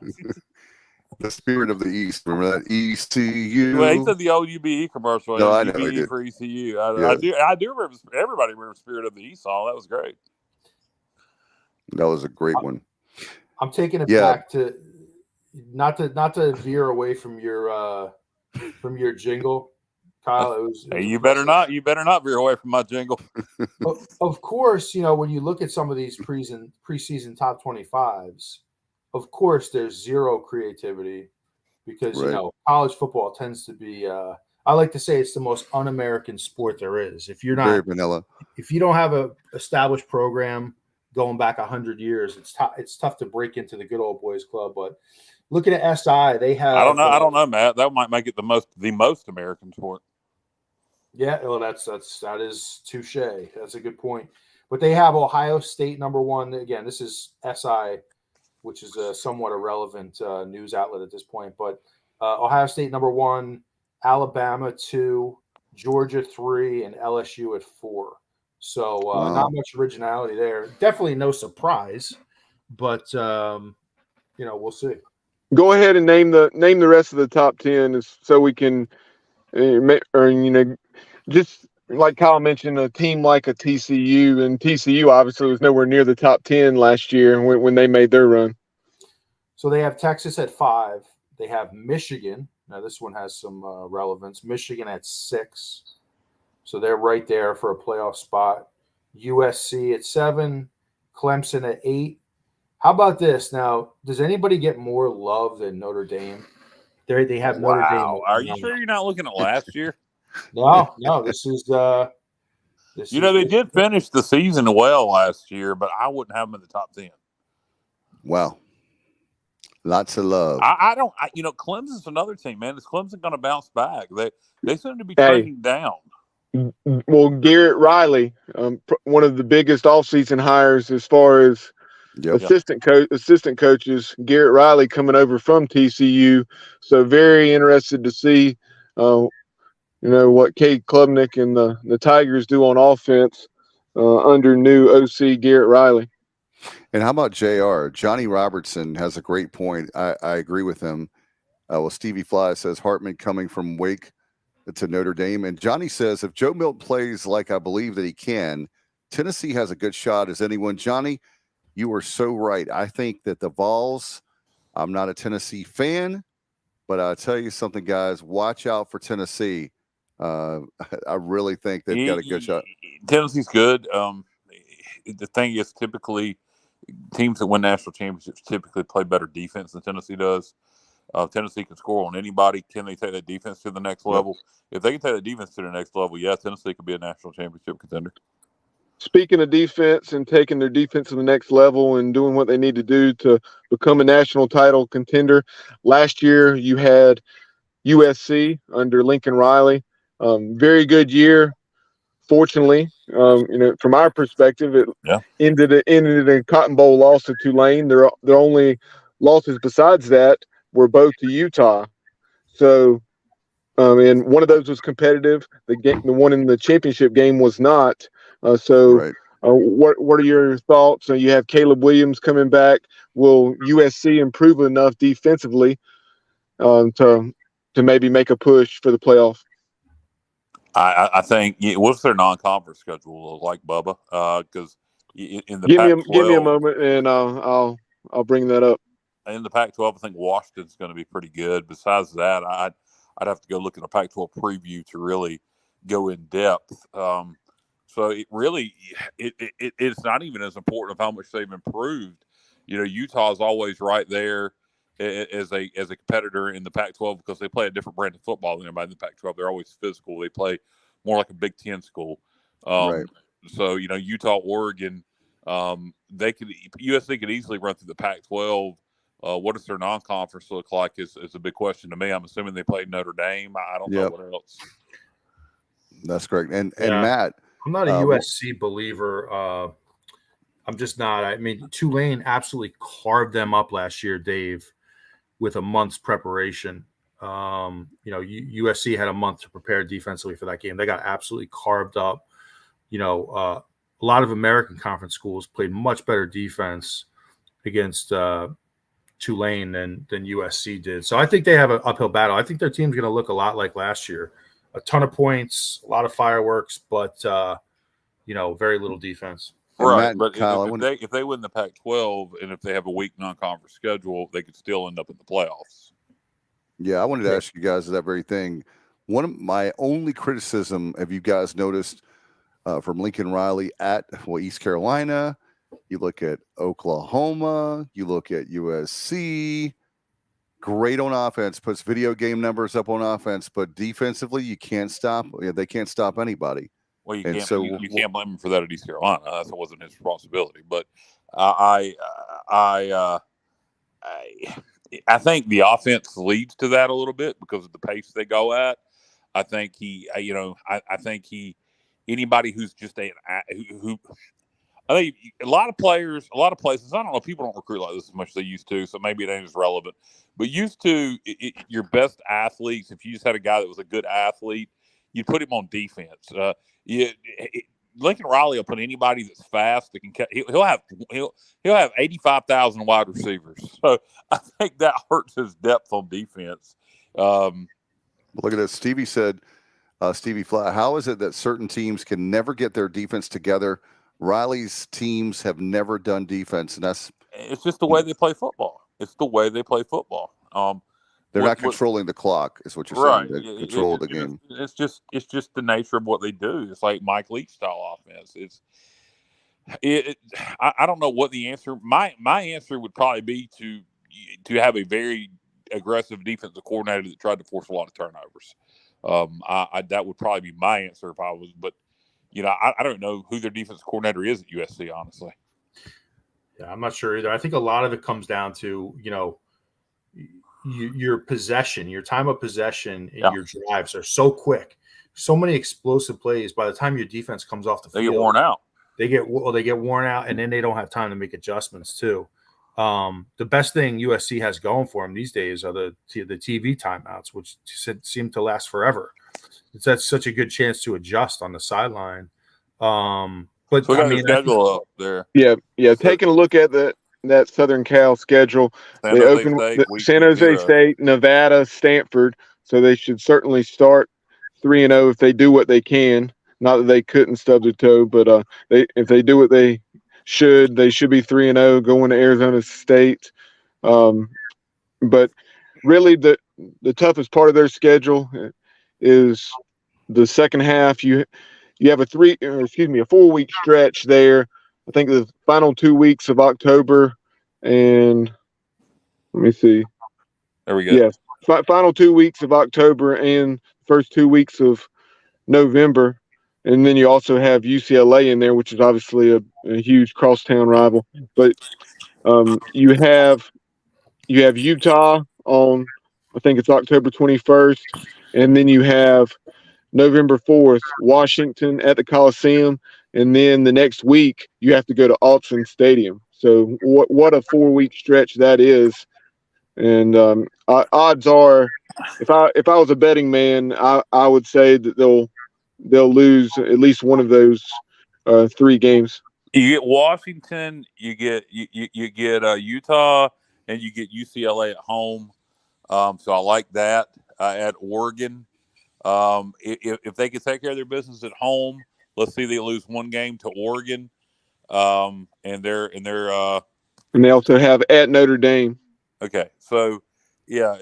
The spirit of the East. Remember that ECU? Well, he said the old UBE commercial. No, I know he UBE did. for ECU. Yeah. I do remember. Everybody remembers Spirit of the East song. That was great. That was a great one. I'm taking it back to not to veer away from your jingle, Kyle. It was You better not veer away from my jingle. Of course, when you look at some of these preseason top 25s, of course there's zero creativity because college football tends to be I like to say it's the most un-American sport there is. If you're not very vanilla, if you don't have a established program going back 100 years, it's tough to break into the good old boys club. But looking at SI, they have I don't know, Matt. That might make it the most American sport. Yeah, well, that is touche. That's a good point. But they have Ohio State number 1. Again, this is SI, which is a somewhat irrelevant news outlet at this point. But Ohio State number 1, Alabama 2, Georgia 3, and LSU at 4. So not much originality there. Definitely no surprise, but we'll see. Go ahead and name the rest of the top 10, so we can, just like Kyle mentioned, a team like a TCU, and TCU obviously was nowhere near the top 10 last year when they made their run. So they have Texas at 5. They have Michigan. Now this one has some relevance. Michigan at 6. So they're right there for a playoff spot. USC at 7. Clemson at 8. How about this? Now, does anybody get more love than Notre Dame? They have Notre Dame. Are you sure you're not looking at last year? No. This is. They did finish the season well last year, but I wouldn't have them in the top 10. Wow. Lots of love. Clemson's another team, man. Is Clemson going to bounce back? They seem to be trending down. Well, Garrett Riley, one of the biggest offseason hires as far as assistant coaches, Garrett Riley coming over from TCU. So very interested to see, what Cade Klubnik and the Tigers do on offense under new OC Garrett Riley. And how about JR? Johnny Robertson has a great point. I agree with him. Stevie Fly says Hartman coming from Wake to Notre Dame. And Johnny says if Joe Milton plays like I believe that he can, Tennessee has a good shot as anyone. Johnny, you are so right. I think that the Vols, I'm not a Tennessee fan, but I'll tell you something, guys, watch out for Tennessee. I really think they've got a good shot. Tennessee's good. The thing is, typically, teams that win national championships typically play better defense than Tennessee does. Tennessee can score on anybody. Can they take that defense to the next level? If they can take that defense to the next level, Tennessee could be a national championship contender. Speaking of defense and taking their defense to the next level and doing what they need to do to become a national title contender, last year you had USC under Lincoln Riley. Very good year. Fortunately, from our perspective, it ended in a Cotton Bowl loss to Tulane. Their only losses besides that were both to Utah. So, and one of those was competitive. The one in the championship game was not. What are your thoughts? So you have Caleb Williams coming back. Will USC improve enough defensively to maybe make a push for the playoff? I think what's their non-conference schedule look like, Bubba? Because in the Pac-12, give me a moment and I'll bring that up. In the Pac-12, I think Washington's going to be pretty good. Besides that, I'd have to go look at a Pac-12 preview to really go in depth. So it really it's not even as important of how much they've improved. Utah is always right there as a competitor in the Pac-12 because they play a different brand of football than everybody in the Pac-12. They're always physical. They play more like a Big Ten school. So Utah, Oregon, USC could easily run through the Pac-12. What does their non-conference look like is a big question to me. I'm assuming they played Notre Dame. I don't know what else. That's correct. And Matt, I'm not a USC believer. I'm just not. I mean, Tulane absolutely carved them up last year, Dave. with a month's preparation. USC had a month to prepare defensively for that game. They got absolutely carved up. A lot of American Conference schools played much better defense against Tulane than USC did. So I think they have an uphill battle. I think their team's going to look a lot like last year. A ton of points, a lot of fireworks, but very little defense. Right, but if they win the Pac-12 and if they have a weak non-conference schedule, they could still end up in the playoffs. Yeah, I wanted to ask you guys that very thing. One of my only criticism, have you guys noticed, from Lincoln Riley at East Carolina? You look at Oklahoma, you look at USC. Great on offense, puts video game numbers up on offense, but defensively, you can't stop. They can't stop anybody. Well, you can't blame him for that at East Carolina. That wasn't his responsibility. But I think the offense leads to that a little bit because of the pace they go at. I think anybody who's just I think a lot of places, I don't know, people don't recruit like this as much as they used to, so maybe it ain't as relevant. But used to, your best athletes, if you just had a guy that was a good athlete, you'd put him on defense. Lincoln Riley will put anybody that's fast that can catch. He'll have 85,000 wide receivers. So I think that hurts his depth on defense. Look at this. Stevie said, Stevie Flat, how is it that certain teams can never get their defense together? Riley's teams have never done defense, and it's just the way they play football. It's the way they play football. They're not controlling the clock, is what you're saying. They control the game. It's just the nature of what they do. It's like Mike Leach style offense. I don't know what the answer. My answer would probably be to have a very aggressive defensive coordinator that tried to force a lot of turnovers. That would probably be my answer if I was. But I don't know who their defensive coordinator is at USC, honestly. Yeah, I'm not sure either. I think a lot of it comes down to your possession, your time of possession, and your drives are so quick. So many explosive plays. By the time your defense comes off the field, they get worn out. They get worn out, and then they don't have time to make adjustments too. The best thing USC has going for them these days are the TV timeouts, which seem to last forever. That's such a good chance to adjust on the sideline. But so schedule up there. Yeah. Taking a look at that Southern Cal schedule, they open San Jose State, Nevada, Stanford. So they should certainly start 3-0 if they do what they can. Not that they couldn't stub their toe, but if they do what they should be 3-0 going to Arizona State. But really, the toughest part of their schedule is the second half. You have a 4-week stretch there. I think the final 2 weeks of October, and let me see. There we go. Yeah, final 2 weeks of October and first 2 weeks of November, and then you also have UCLA in there, which is obviously a huge crosstown rival. But you have Utah on, I think it's October 21st, and then you have November 4th, Washington at the Coliseum, and then the next week you have to go to Autzen Stadium. So what a 4-week stretch that is. And odds are, if I was a betting man, I would say that they'll lose at least one of those 3 games. You get Washington, you get Utah, and you get UCLA at home. So I like that. At Oregon, if they can take care of their business at home, let's see, they lose 1 game to Oregon, and they also have at Notre Dame. Okay, so yeah,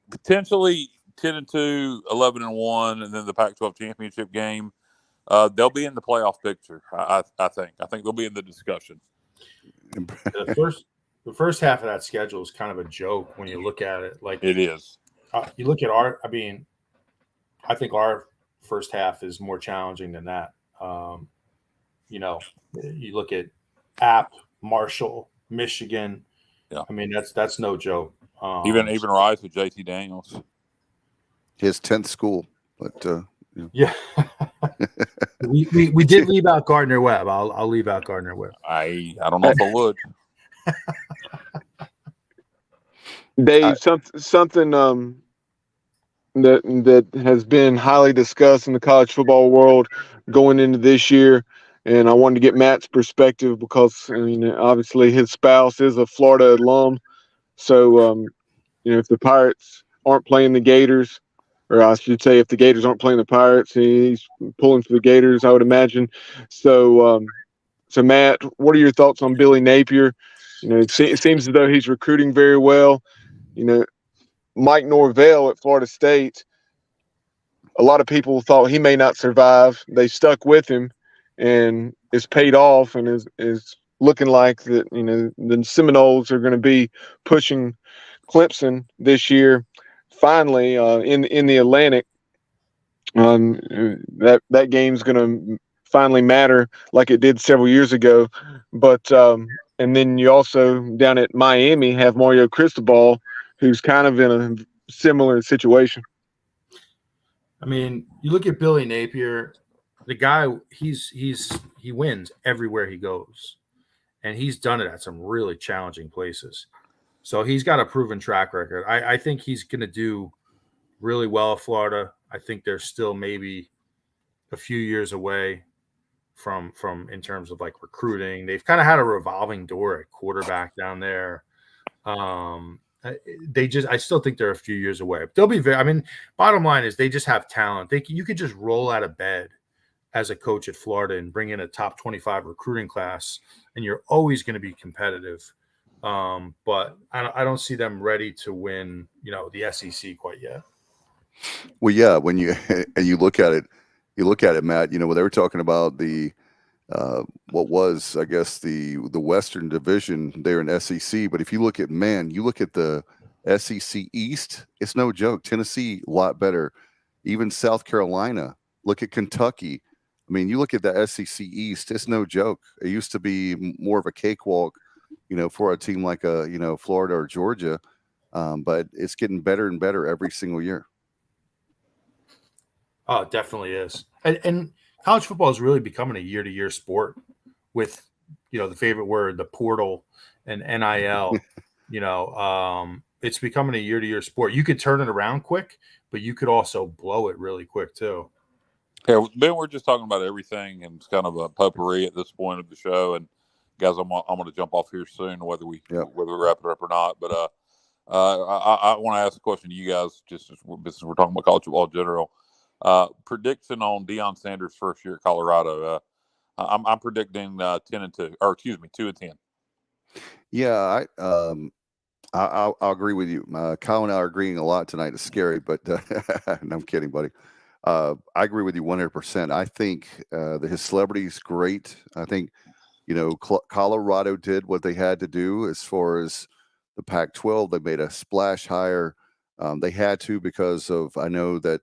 potentially 10-2, 11-1, and then the Pac-12 championship game. They'll be in the playoff picture. I think they'll be in the discussion. The first half of that schedule is kind of a joke when you look at it. Like it is. You look at I think our first half is more challenging than that. You look at App, Marshall, Michigan. Yeah. I mean, that's no joke. Even Rise with JT Daniels. His 10th school, but yeah. we did leave out Gardner Webb. I'll leave out Gardner Webb. I don't know if I would. Dave, something that has been highly discussed in the college football world going into this year, and I wanted to get Matt's perspective because obviously his spouse is a Florida alum. So if the Pirates aren't playing the Gators, or I should say, if the Gators aren't playing the Pirates, he's pulling for the Gators, I would imagine. So, so Matt, what are your thoughts on Billy Napier? It seems as though he's recruiting very well. Mike Norvell at Florida State, a lot of people thought he may not survive. They stuck with him, and it's paid off, and is looking like that. The Seminoles are going to be pushing Clemson this year. Finally, in the Atlantic, that game's going to finally matter like it did several years ago. But and then you also down at Miami have Mario Cristobal, who's kind of in a similar situation. I mean, you look at Billy Napier, the guy, he wins everywhere he goes, and he's done it at some really challenging places. So he's got a proven track record. I think he's going to do really well at Florida. I think they're still maybe a few years away from in terms of like recruiting. They've kind of had a revolving door at quarterback down there. I still think they're a few years away. They'll be bottom line is they just have talent. You could just roll out of bed as a coach at Florida and bring in a top 25 recruiting class, and you're always going to be competitive. But I don't see them ready to win, the SEC quite yet. Well, yeah, when you look at it, Matt, when they were talking about the what was, I guess, the Western Division there in SEC. But if you look at the SEC East, it's no joke. Tennessee, a lot better. Even South Carolina. Look at Kentucky. I mean, you look at the SEC East, it's no joke. It used to be more of a cakewalk, for a team like Florida or Georgia. But it's getting better and better every single year. Oh, it definitely is. And college football is really becoming a year-to-year sport with, the favorite word, the portal and NIL. It's becoming a year-to-year sport. You could turn it around quick, but you could also blow it really quick too. Yeah, Ben, we're just talking about everything, and it's kind of a potpourri at this point of the show. And guys, I'm going to jump off here soon, whether we wrap it up or not. But I want to ask a question to you guys, just since we're talking about college football in general. Prediction on Deion Sanders' first year at Colorado. I'm predicting 10-2, or excuse me, 2-10. Yeah, I'll agree with you. Kyle and I are agreeing a lot tonight. It's scary, but no, I'm kidding, buddy. I agree with you 100%. I think his celebrity is great. I think Colorado did what they had to do as far as the Pac-12. They made a splash hire. They had to because of, I know that.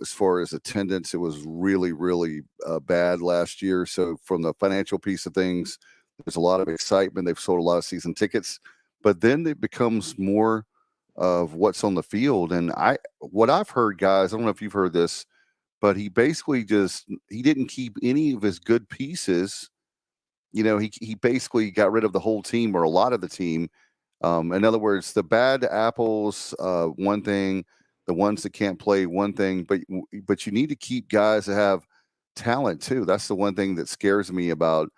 As far as attendance, it was really, really bad last year. So from the financial piece of things, there's a lot of excitement. They've sold a lot of season tickets, but then it becomes more of what's on the field. And what I've heard, guys, I don't know if you've heard this, but he basically he didn't keep any of his good pieces. He basically got rid of the whole team or a lot of the team. In other words, the bad apples, one thing. The ones that can't play, one thing, but you need to keep guys that have talent too. That's the one thing that scares me about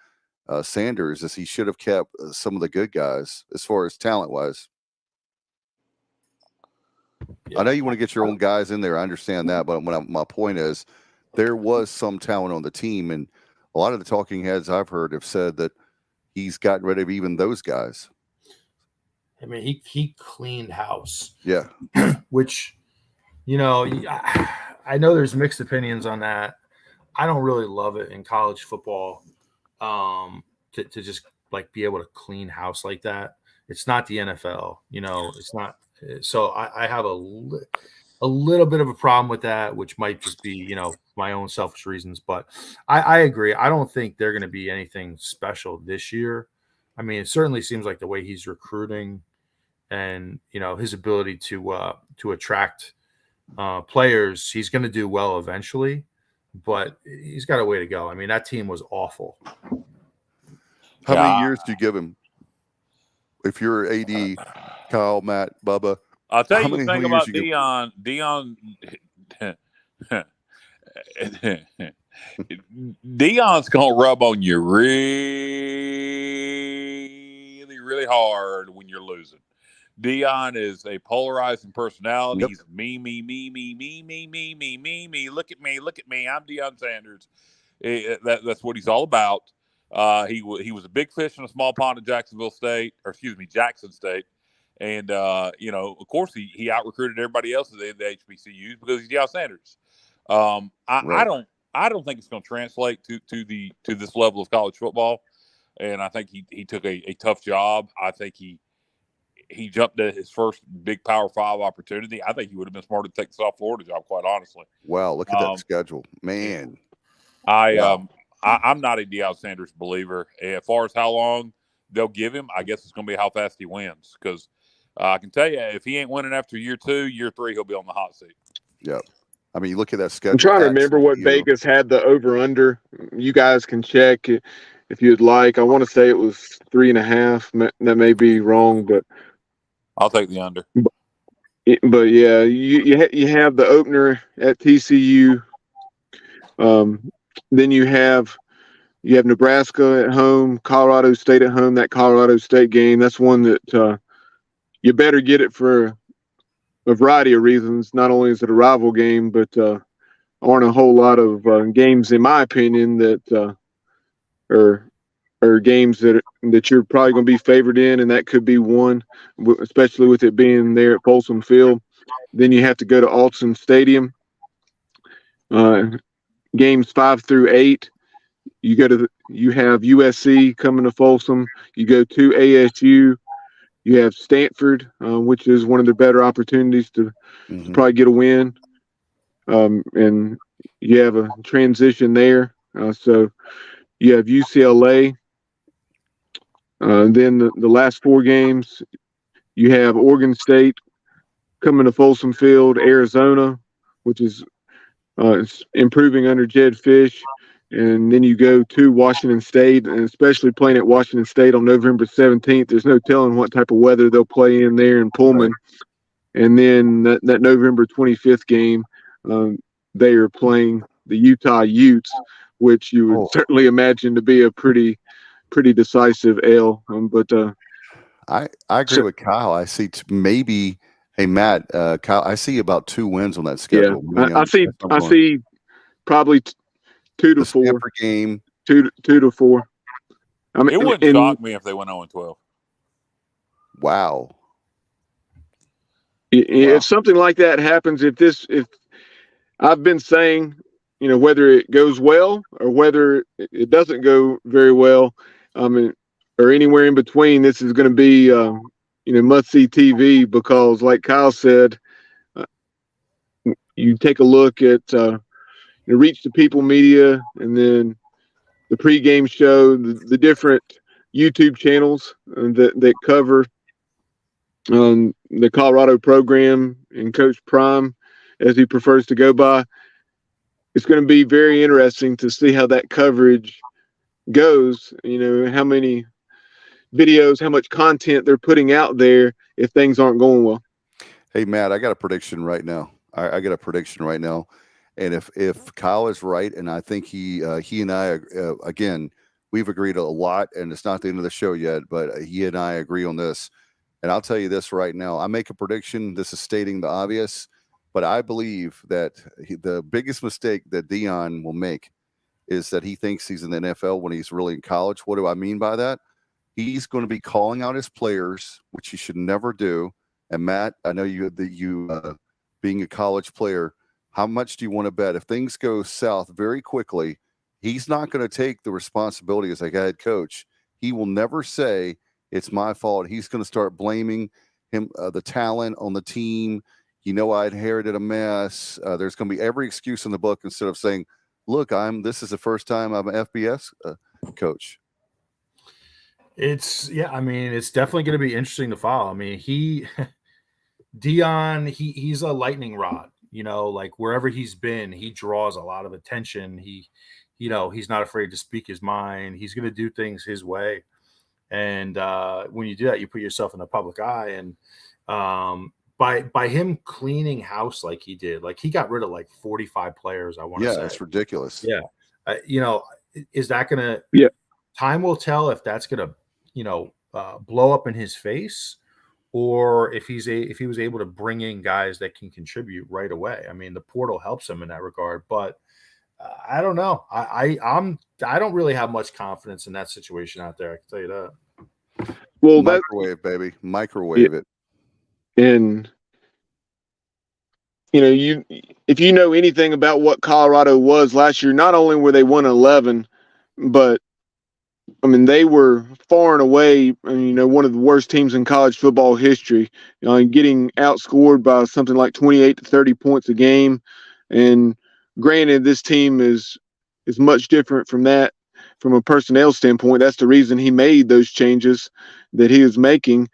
Sanders is he should have kept some of the good guys as far as talent wise. Yeah. I know you want to get your own guys in there. I understand that, but my point is there was some talent on the team, and a lot of the talking heads I've heard have said that he's gotten rid of even those guys. I mean, he cleaned house. Yeah, which. I know there's mixed opinions on that. I don't really love it in college football to just like be able to clean house like that. It's not the NFL, it's not. So I have a little bit of a problem with that, which might just be, my own selfish reasons. But I agree. I don't think they're going to be anything special this year. I mean, it certainly seems like the way he's recruiting and, his ability to attract players, he's going to do well eventually, but he's got a way to go. I mean, that team was awful. How many years do you give him? If you're AD, Kyle, Matt, Bubba. I'll tell How you the many thing years about you Dion. Dion's gonna rub on you really, really hard when you're losing. Dion is a polarizing personality. Yep. He's me. Look at me. I'm Deion Sanders. That's what he's all about. He was a big fish in a small pond in Jackson State, and of course he out recruited everybody else at the HBCUs because he's Deion Sanders. Right. I don't think it's going to translate to this level of college football, and I think he took a tough job. I think he jumped at his first big Power 5 opportunity. I think he would have been smarter to take the South Florida job, quite honestly. Wow, look at that schedule, man. I'm not a Deion Sanders believer. As far as how long they'll give him, I guess it's going to be how fast he wins. Because I can tell you, if he ain't winning after year 2, year 3, he'll be on the hot seat. Yep. I mean, you look at that schedule. I'm trying to remember what Vegas had the over/under. You guys can check it if you'd like. I want to say it was 3.5. That may be wrong, but I'll take the under. But yeah, you have the opener at TCU. Then you have Nebraska at home, Colorado State at home. That Colorado State game, that's one that you better get it for a variety of reasons. Not only is it a rival game, but aren't a whole lot of games, in my opinion, that are games that you're probably going to be favored in, and that could be one, especially with it being there at Folsom Field. Then you have to go to Autzen Stadium. Games 5 through 8. You have USC coming to Folsom. You go to ASU. You have Stanford, which is one of the better opportunities to probably get a win. And you have a transition there. So you have UCLA. Then the last 4 games, you have Oregon State coming to Folsom Field, Arizona, which is improving under Jed Fish. And then you go to Washington State, and especially playing at Washington State on November 17th. There's no telling what type of weather they'll play in there in Pullman. Right. And then that November 25th game, they are playing the Utah Utes, which you would certainly imagine to be a pretty decisive L. But I agree with Kyle. I see maybe. Hey Matt, Kyle, I see about 2 wins on that schedule. Yeah, I see probably 2 to 4. Stanford game, 2 to 4. I mean, it wouldn't shock me if they went 0-12. Wow. If something like that happens, if I've been saying, whether it goes well or whether it doesn't go very well, or anywhere in between, this is going to be, must-see TV because, like Kyle said, you take a look at Reach the People Media and then the pregame show, the different YouTube channels that cover the Colorado program and Coach Prime, as he prefers to go by. It's going to be very interesting to see how that coverage goes, how many videos, how much content they're putting out there if things aren't going well. Hey, Matt, I got a prediction right now. I got a prediction right now. And if Kyle is right, and I think he and I, again, we've agreed a lot, and it's not the end of the show yet, but he and I agree on this. And I'll tell you this right now. I make a prediction. This is stating the obvious, but I believe that the biggest mistake that Deion will make is that he thinks he's in the NFL when he's really in college. What do I mean by that? He's going to be calling out his players, which he should never do. And Matt, I know you being a college player, how much do you want to bet if things go south very quickly? He's not going to take the responsibility as a head coach. He will never say it's my fault. He's going to start blaming him, the talent on the team. I inherited a mess. There's going to be every excuse in the book instead of saying, look, this is the first time I'm an FBS coach. It's definitely going to be interesting to follow. I mean, Deion, he's a lightning rod, like wherever he's been, he draws a lot of attention. He's not afraid to speak his mind. He's going to do things his way. And when you do that, you put yourself in the public eye. And by him cleaning house like he did, like he got rid of like 45 players, I want to say. Yeah, it's ridiculous. Yeah. Is that going to – Yeah. Time will tell if that's going to, blow up in his face, or if he was able to bring in guys that can contribute right away. I mean, the portal helps him in that regard, but I don't know. I don't really have much confidence in that situation out there. I can tell you that. Well, Microwave, baby. Microwave it. And if you know anything about what Colorado was last year, not only were they 1-11, but I mean, they were far and away, one of the worst teams in college football history, getting outscored by something like 28 to 30 points a game. And granted, this team is much different from that, from a personnel standpoint. That's the reason he made those changes that he was making,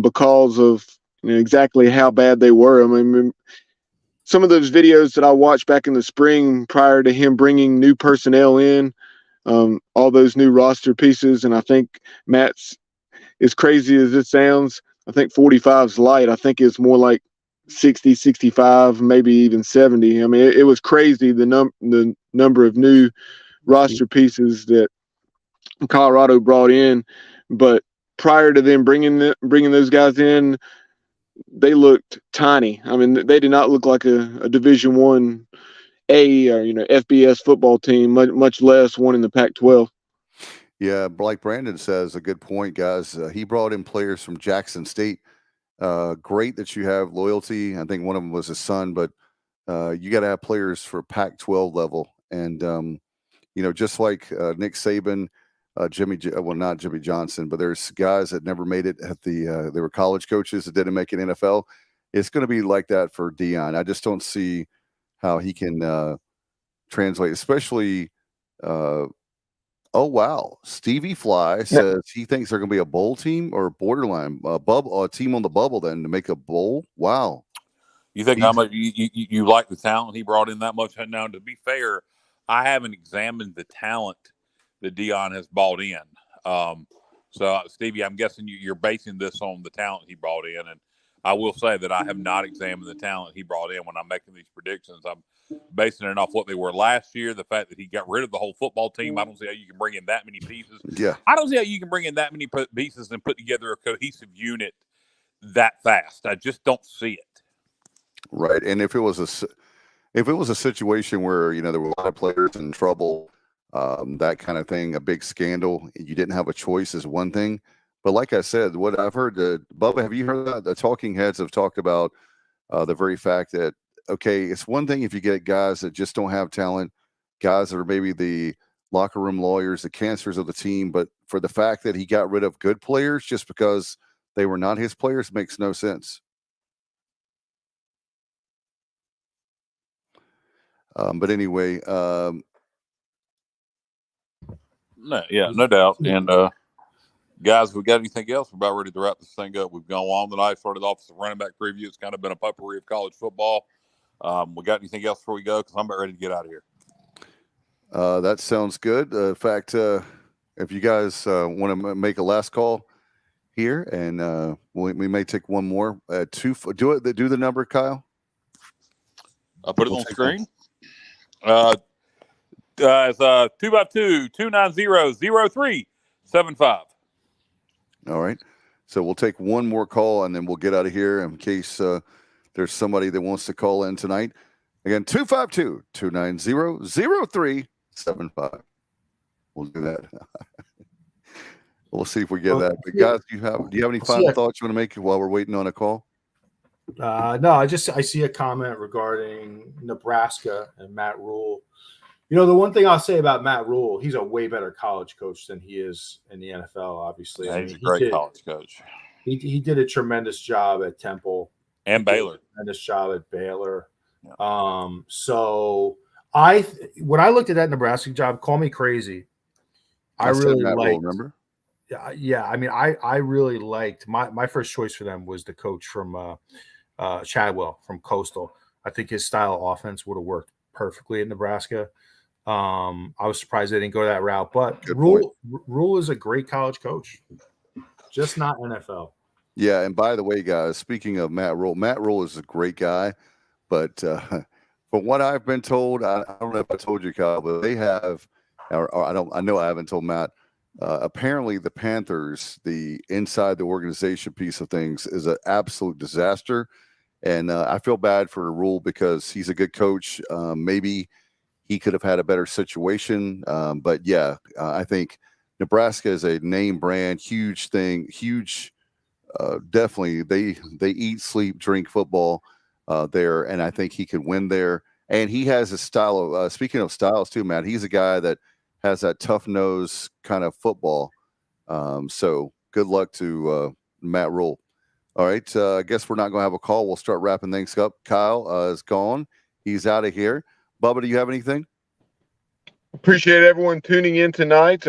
because of exactly how bad they were. I mean, some of those videos that I watched back in the spring prior to him bringing new personnel in, all those new roster pieces. And I think Matt's, as crazy as it sounds, I think 45's light. I think it's more like 60, 65, maybe even 70. I mean, it was crazy, the number of new roster pieces that Colorado brought in. But prior to them bringing those guys in, they looked tiny. I mean, they did not look like a Division I or FBS football team, much less one in the Pac-12. Yeah, like Brandon says, a good point, guys. He brought in players from Jackson State. Great that you have loyalty. I think one of them was his son, but you got to have players for Pac-12 level. And just like Nick Saban, not Jimmy Johnson, but there's guys that never made it at they were college coaches that didn't make it NFL. It's going to be like that for Deion. I just don't see how he can translate, especially oh wow, Stevie Fly says he thinks they're going to be a bowl team or borderline bubble, a team on the bubble then to make a bowl. Wow. You think how much you like the talent he brought in that much? Now, to be fair, I haven't examined the talent that Deion has brought in. So Stevie, I'm guessing you're basing this on the talent he brought in, and I will say that I have not examined the talent he brought in when I'm making these predictions. I'm basing it off what they were last year, the fact that he got rid of the whole football team. I don't see how you can bring in that many pieces. Yeah. I don't see how you can bring in that many pieces and put together a cohesive unit that fast. I just don't see it. Right. And if it was a situation where, there were a lot of players in trouble, that kind of thing, a big scandal, you didn't have a choice is one thing. But like I said, what I've heard, Bubba, have you heard that? The talking heads have talked about the very fact that, okay, it's one thing if you get guys that just don't have talent, guys that are maybe the locker room lawyers, the cancers of the team, but for the fact that he got rid of good players just because they were not his players makes no sense. But anyway, no doubt. And guys, we got anything else? We're about ready to wrap this thing up. We've gone on tonight. Started off with a running back preview. It's kind of been a potpourri of college football. We got anything else before we go? Because I'm about ready to get out of here. That sounds good. In fact, if you guys want to make a last call here, and we may take one more. Do the number, Kyle. I'll put it on screen. It's 252-290-0375. All right. So we'll take one more call and then we'll get out of here in case there's somebody that wants to call in tonight. Again, 252-290-0375. We'll do that. We'll see if we get that. But guys, do you have any final thoughts you want to make while we're waiting on a call? No, I see a comment regarding Nebraska and Matt Rule. The one thing I'll say about Matt Rule, he's a way better college coach than he is in the NFL, obviously. Yeah, he's a great college coach. He did a tremendous job at Temple. And Baylor. Tremendous job at Baylor. Yeah. So when I looked at that Nebraska job, call me crazy. I really liked. Rule, remember? Yeah. I mean, I really liked my first choice for them was the coach from Chadwell from Coastal. I think his style of offense would have worked perfectly at Nebraska. I was surprised they didn't go that route, but Rule is a great college coach. just not NFL. Yeah, and by the way, guys, speaking of Matt Rule is a great guy, but from what I've been told, I don't know if I told you, Kyle, but they have, or I know I haven't told Matt. Apparently, the Panthers, the inside the organization piece of things, is an absolute disaster, and I feel bad for Rule because he's a good coach. Maybe he could have had a better situation, but yeah, I think Nebraska is a name brand, huge thing, huge. Definitely, they eat, sleep, drink football there, and I think he could win there. And he has a style of. Speaking of styles, too, Matt, he's a guy that has that tough nose kind of football. So good luck to Matt Rule. All right, I guess we're not going to have a call. We'll start wrapping things up. Kyle is gone; he's out of here. Bubba, do you have anything? Appreciate everyone tuning in tonight.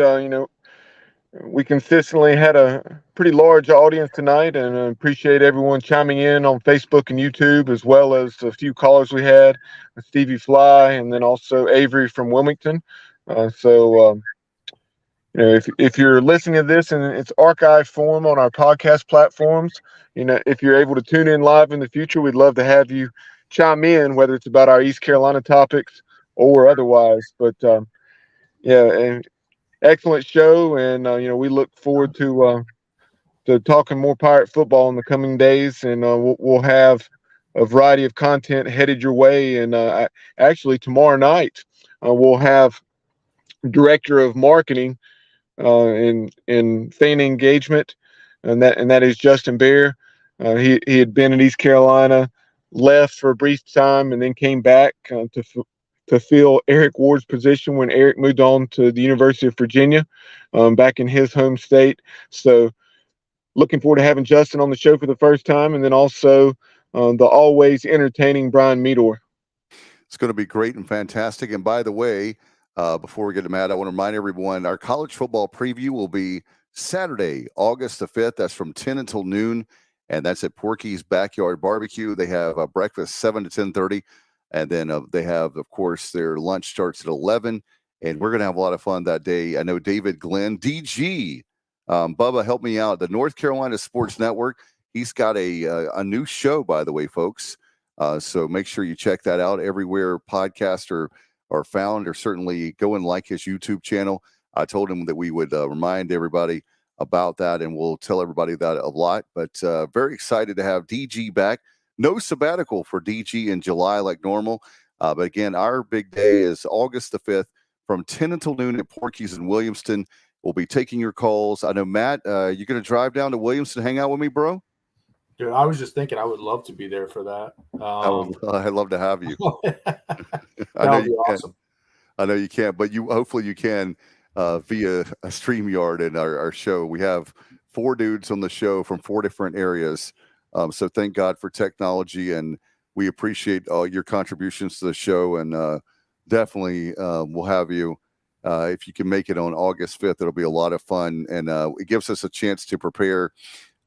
We consistently had a pretty large audience tonight, and I appreciate everyone chiming in on Facebook and YouTube, as well as a few callers we had, Stevie Fly, and then also Avery from Wilmington. If you're listening to this in its archive form on our podcast platforms, if you're able to tune in live in the future, we'd love to have you chime in, whether it's about our East Carolina topics or otherwise. But and excellent show, and we look forward to talking more Pirate football in the coming days, and we'll have a variety of content headed your way. And actually, tomorrow night we'll have Director of Marketing and fan engagement, and that is Justin Bear. He had been in East Carolina, left for a brief time, and then came back to fill Eric Ward's position when Eric moved on to the University of Virginia, back in his home state. So looking forward to having Justin on the show for the first time, and then also the always entertaining Brian Meador. It's going to be great and fantastic. And by the way, before we get to Matt, I want to remind everyone our college football preview will be Saturday, August the 5th. That's from 10 until noon, and that's at Porky's Backyard Barbecue. They have breakfast 7 to 10:30. And then they have, of course, their lunch starts at 11, and we're going to have a lot of fun that day. I know David Glenn, DG, Bubba, help me out. The North Carolina Sports Network, he's got a new show, by the way, folks. So make sure you check that out everywhere podcasts are found, or certainly go and like his YouTube channel. I told him that we would remind everybody about that, and we'll tell everybody that a lot. But very excited to have DG back. No sabbatical for DG in July like normal. But again, our big day is August the 5th from 10 until noon at Porky's in Williamston. We'll be taking your calls. I know, Matt, you're going to drive down to Williamston, hang out with me, bro? Dude, I was just thinking I would love to be there for that. I'd love to have you. That would be awesome. I know you can't, but hopefully you can via a StreamYard in our show. We have 4 dudes on the show from 4 different areas. So thank God for technology, and we appreciate all your contributions to the show. And definitely we'll have you if you can make it on August 5th. It'll be a lot of fun, and it gives us a chance to prepare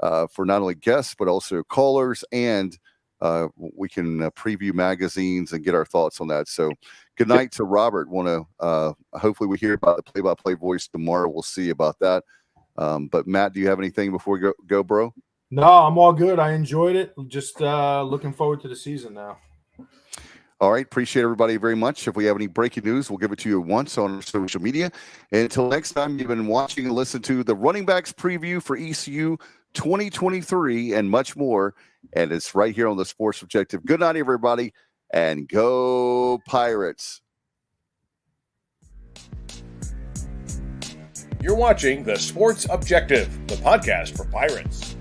for not only guests but also callers, and we can preview magazines and get our thoughts on that. So good night to Robert. Want to hopefully we hear about the play-by-play voice tomorrow. We'll see about that. But Matt, do you have anything before we go, bro? No, I'm all good. I enjoyed it. Just looking forward to the season now. All right. Appreciate everybody very much. If we have any breaking news, we'll give it to you once on social media. And until next time, you've been watching and listening to the running backs preview for ECU 2023 and much more. And it's right here on the Sports Objective. Good night, everybody, and go Pirates. You're watching the Sports Objective, the podcast for Pirates.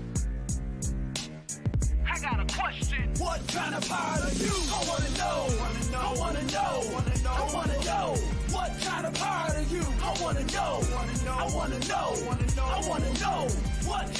I got a question. What kind of pirate are you? I want to know. I want to know. I want to know. What kind of pirate are you? I want to know. I want to know. I want to know. What kind